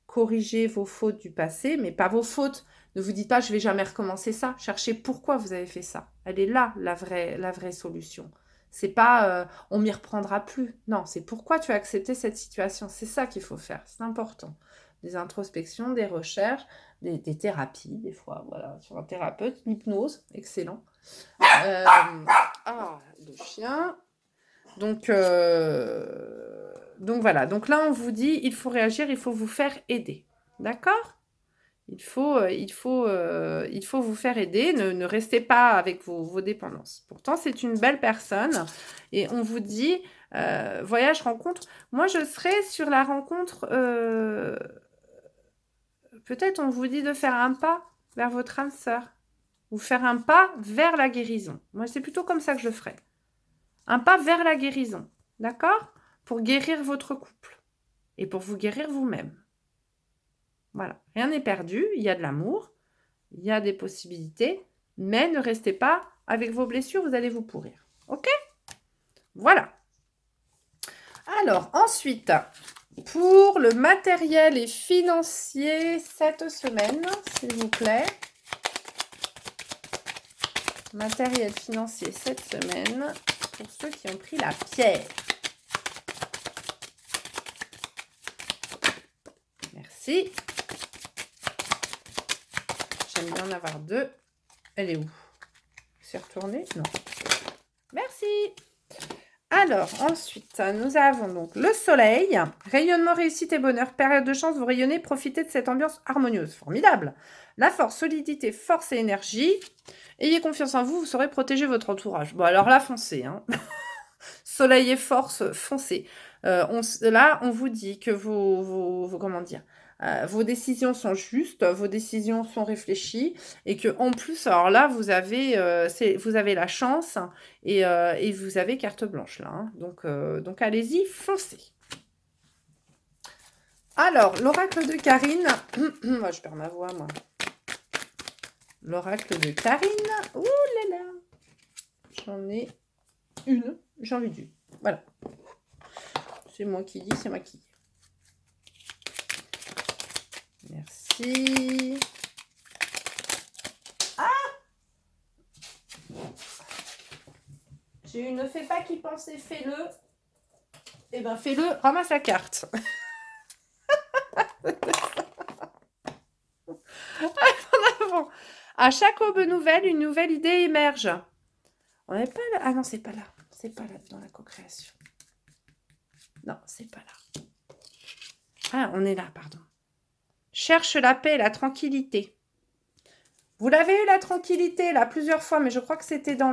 Corrigez vos fautes du passé, mais pas vos fautes. Ne vous dites pas je vais jamais recommencer ça. Cherchez pourquoi vous avez fait ça. Elle est là la vraie solution. C'est pas on m'y reprendra plus. Non, c'est pourquoi tu as accepté cette situation. C'est ça qu'il faut faire. C'est important. Des introspections, des recherches, des thérapies, des fois, voilà, sur un thérapeute, l'hypnose, excellent. Le chien. Donc voilà. Donc là, on vous dit, il faut réagir, il faut vous faire aider. D'accord ? Il faut vous faire aider. Ne restez pas avec vos dépendances. Pourtant, c'est une belle personne. Et on vous dit, voyage, rencontre. Moi, je serai sur la rencontre... peut-être on vous dit de faire un pas vers votre âme sœur. Ou faire un pas vers la guérison. Moi, c'est plutôt comme ça que je le ferai. Un pas vers la guérison. D'accord ? Pour guérir votre couple. Et pour vous guérir vous-même. Voilà. Rien n'est perdu. Il y a de l'amour. Il y a des possibilités. Mais ne restez pas avec vos blessures. Vous allez vous pourrir. Ok ? Voilà. Alors, ensuite, pour le matériel et financier cette semaine, s'il vous plaît. Matériel financier cette semaine pour ceux qui ont pris la pierre. Merci. J'aime bien en avoir 2. Elle est où? C'est retourné? Non. Merci. Alors, ensuite, nous avons donc le soleil. Rayonnement, réussite et bonheur. Période de chance, vous rayonnez, profitez de cette ambiance harmonieuse. Formidable. La force, solidité, force et énergie. Ayez confiance en vous, vous saurez protéger votre entourage. Bon, alors là, foncez. Hein. Soleil et force, foncez. Là, on vous dit que comment dire, vos décisions sont justes, vos décisions sont réfléchies et que en plus, alors là, vous avez la chance et vous avez carte blanche là, hein. Donc allez-y, foncez. Alors, l'oracle de Karine. Moi, je perds ma voix, moi. L'oracle de Karine. Ouh là là. J'en ai une. J'en ai deux. Voilà. C'est moi qui dis, c'est moi qui dis. Merci. Ah! J'ai eu ne fais pas qui pensait, fais-le. Eh ben, fais-le, ramasse la carte. À chaque aube nouvelle, une nouvelle idée émerge. On n'est pas là. Ah non, c'est pas là. C'est pas là dans la co-création. Non, c'est pas là. Ah, on est là, pardon. Cherche la paix et la tranquillité. Vous l'avez eu la tranquillité là plusieurs fois, mais je crois que c'était dans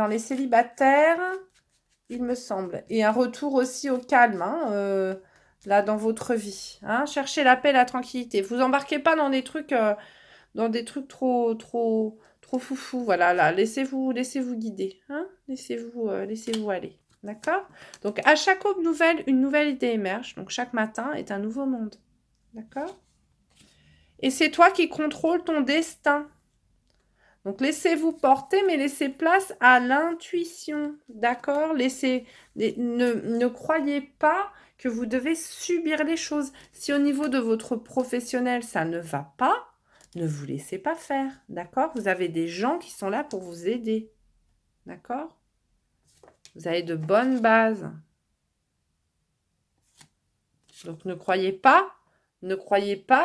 les célibataires, il me semble. Et un retour aussi au calme, hein, là dans votre vie. Hein. Cherchez la paix et la tranquillité. Vous embarquez pas dans des trucs trop foufou. Voilà, là, laissez-vous guider. Hein. Laissez-vous aller. D'accord? Donc, à chaque aube nouvelle, une nouvelle idée émerge. Donc, chaque matin est un nouveau monde. D'accord? Et c'est toi qui contrôles ton destin. Donc, laissez-vous porter, mais laissez place à l'intuition. D'accord? Ne croyez pas que vous devez subir les choses. Si au niveau de votre professionnel, ça ne va pas, ne vous laissez pas faire. D'accord? Vous avez des gens qui sont là pour vous aider. D'accord? Vous avez de bonnes bases. Donc, ne croyez pas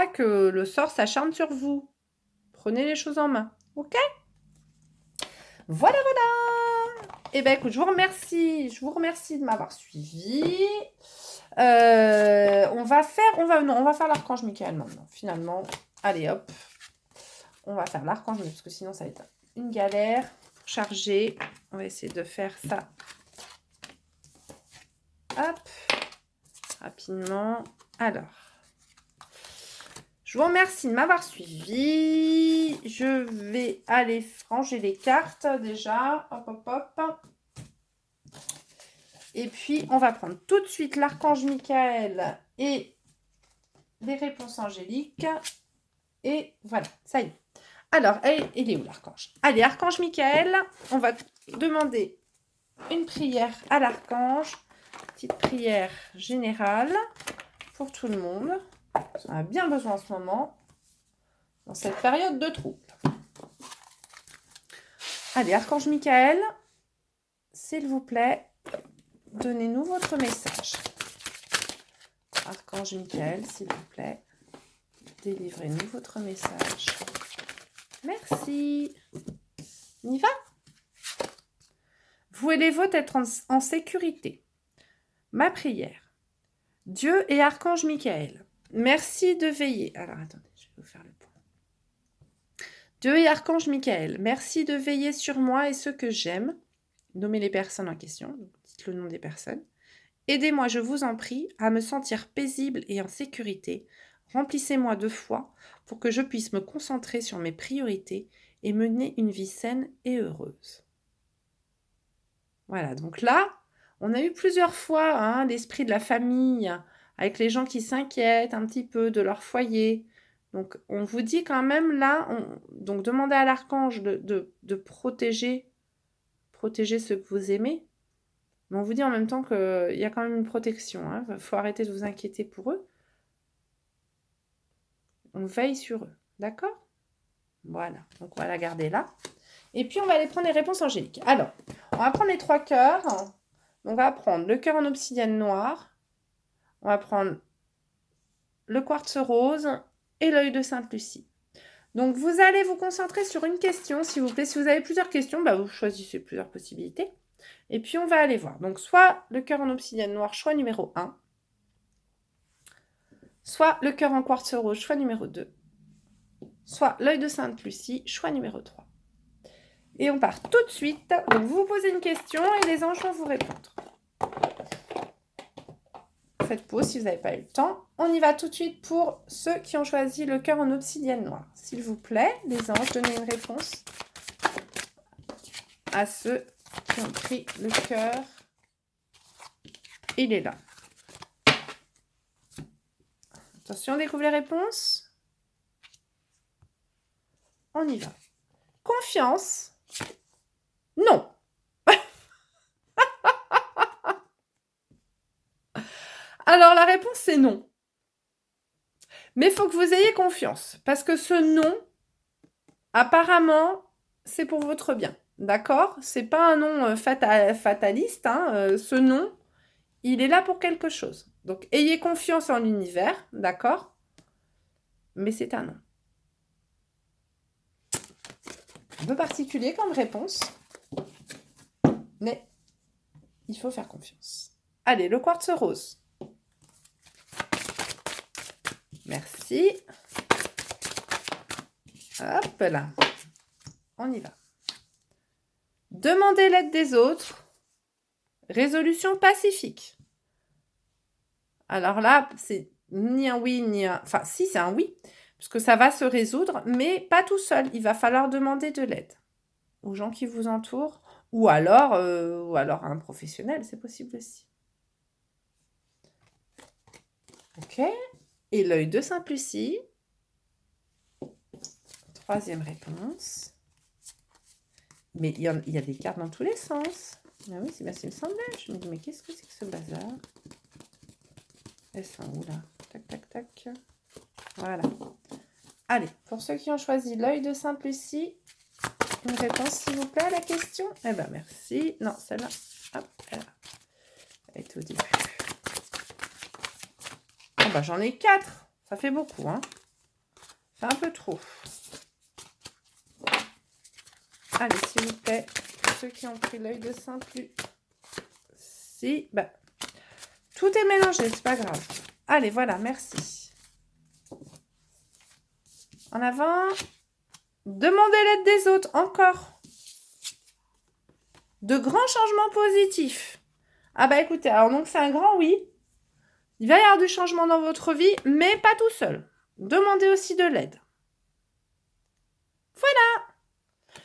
que le sort s'acharne sur vous. Prenez les choses en main. Ok? Voilà. Eh bien, écoute, je vous remercie de m'avoir suivi. On va faire l'archange Michael maintenant. Finalement, allez hop. On va faire l'archange parce que sinon, ça va être une galère pour charger. On va essayer de faire ça. Hop. Rapidement. Alors. Je vous remercie de m'avoir suivi. Je vais aller ranger les cartes déjà. Hop. Et puis, on va prendre tout de suite l'archange Michael et les réponses angéliques. Et voilà, ça y est. Alors, il est où l'archange? Allez, archange Michael, on va demander une prière à l'archange. Petite prière générale pour tout le monde. On a bien besoin en ce moment, dans cette période de trouble. Allez, archange Michael, s'il vous plaît, donnez-nous votre message. Archange Michael, s'il vous plaît, délivrez-nous votre message. Merci. On y va? Vous et les vôtres être en sécurité. Ma prière. Dieu et archange Michael, merci de veiller. Alors, attendez, je vais vous faire le point. Dieu et archange Michael, merci de veiller sur moi et ceux que j'aime. Nommez les personnes en question, donc dites le nom des personnes. Aidez-moi, je vous en prie, à me sentir paisible et en sécurité. Remplissez-moi de foi pour que je puisse me concentrer sur mes priorités et mener une vie saine et heureuse. Voilà, donc là, on a eu plusieurs fois l'esprit de la famille, avec les gens qui s'inquiètent un petit peu de leur foyer. Donc, on vous dit quand même là, donc demandez à l'archange de protéger ceux que vous aimez. Mais on vous dit en même temps qu'il y a quand même une protection. Il faut arrêter de vous inquiéter pour eux. On veille sur eux. D'accord? Voilà. Donc, on va la garder là. Et puis, on va aller prendre les réponses angéliques. Alors, on va prendre les 3 cœurs. On va prendre le cœur en obsidienne noire. On va prendre le quartz rose et l'œil de Sainte-Lucie. Donc, vous allez vous concentrer sur une question, s'il vous plaît. Si vous avez plusieurs questions, vous choisissez plusieurs possibilités. Et puis, on va aller voir. Donc, soit le cœur en obsidienne noire, choix numéro 1. Soit le cœur en quartz rose, choix numéro 2. Soit l'œil de Sainte-Lucie, choix numéro 3. Et on part tout de suite. Donc, vous posez une question et les anges vont vous répondre. faites pause si vous n'avez pas eu le temps. On y va tout de suite pour ceux qui ont choisi le cœur en obsidienne noire. S'il vous plaît, les anges, donnez une réponse à ceux qui ont pris le cœur. Il est là. Attention, on découvre les réponses. On y va. Confiance. Non. Alors, la réponse, c'est non. Mais il faut que vous ayez confiance. Parce que ce non, apparemment, c'est pour votre bien. D'accord? C'est pas un non fataliste. Hein. Ce non, il est là pour quelque chose. Donc, ayez confiance en l'univers. D'accord? Mais c'est un non. Un peu particulier comme réponse. Mais il faut faire confiance. Allez, le quartz rose. Merci. Hop là. On y va. Demandez l'aide des autres. Résolution pacifique. Alors là, c'est ni un oui, ni un... Enfin, si, c'est un oui. Parce que ça va se résoudre, mais pas tout seul. Il va falloir demander de l'aide aux gens qui vous entourent. Ou alors à un professionnel, c'est possible aussi. Ok. Et l'œil de Sainte-Lucie. Troisième réponse. Mais il y a des cartes dans tous les sens. Ah oui, c'est bien ce qui me semblait. Je me dis, mais qu'est-ce que c'est que ce bazar? Elles sont où là? Tac, tac, tac. Voilà. Allez, pour ceux qui ont choisi l'œil de Sainte-Lucie, une réponse s'il vous plaît à la question. Eh ben merci. Non, celle-là. Hop, elle est au début. Oh bah j'en ai 4. Ça fait beaucoup, hein. C'est un peu trop. Allez, s'il vous plaît, pour ceux qui ont pris l'œil de Sainte-Lucie. Bah, tout est mélangé, c'est pas grave. Allez, voilà, merci. En avant. Demandez l'aide des autres, encore. De grands changements positifs. Ah bah écoutez, alors donc c'est un grand oui. Il va y avoir du changement dans votre vie, mais pas tout seul. Demandez aussi de l'aide. Voilà.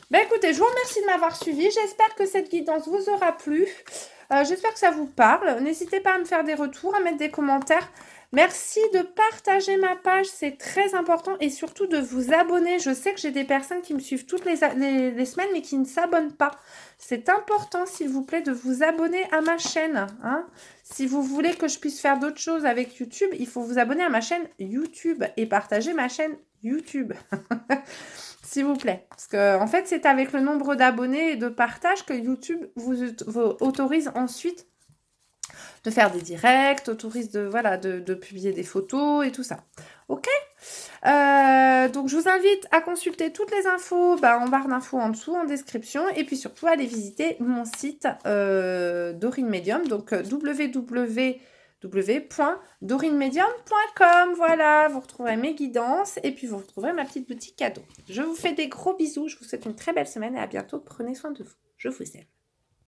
Ben écoutez, je vous remercie de m'avoir suivi. J'espère que cette guidance vous aura plu. J'espère que ça vous parle. N'hésitez pas à me faire des retours, à mettre des commentaires. Merci de partager ma page, c'est très important. Et surtout de vous abonner. Je sais que j'ai des personnes qui me suivent toutes les semaines, mais qui ne s'abonnent pas. C'est important, s'il vous plaît, de vous abonner à ma chaîne. Hein. Si vous voulez que je puisse faire d'autres choses avec YouTube, il faut vous abonner à ma chaîne YouTube et partager ma chaîne YouTube. S'il vous plaît. Parce que, en fait, c'est avec le nombre d'abonnés et de partages que YouTube vous autorise ensuite de faire des directs, autorise de publier des photos et tout ça. Ok? Donc, je vous invite à consulter toutes les infos en barre d'infos en dessous, en description. Et puis surtout, allez visiter mon site Dorine Medium. Donc, www.dorinemedium.com. Voilà, vous retrouverez mes guidances et puis vous retrouverez ma petite boutique cadeau. Je vous fais des gros bisous. Je vous souhaite une très belle semaine et à bientôt. Prenez soin de vous. Je vous aime.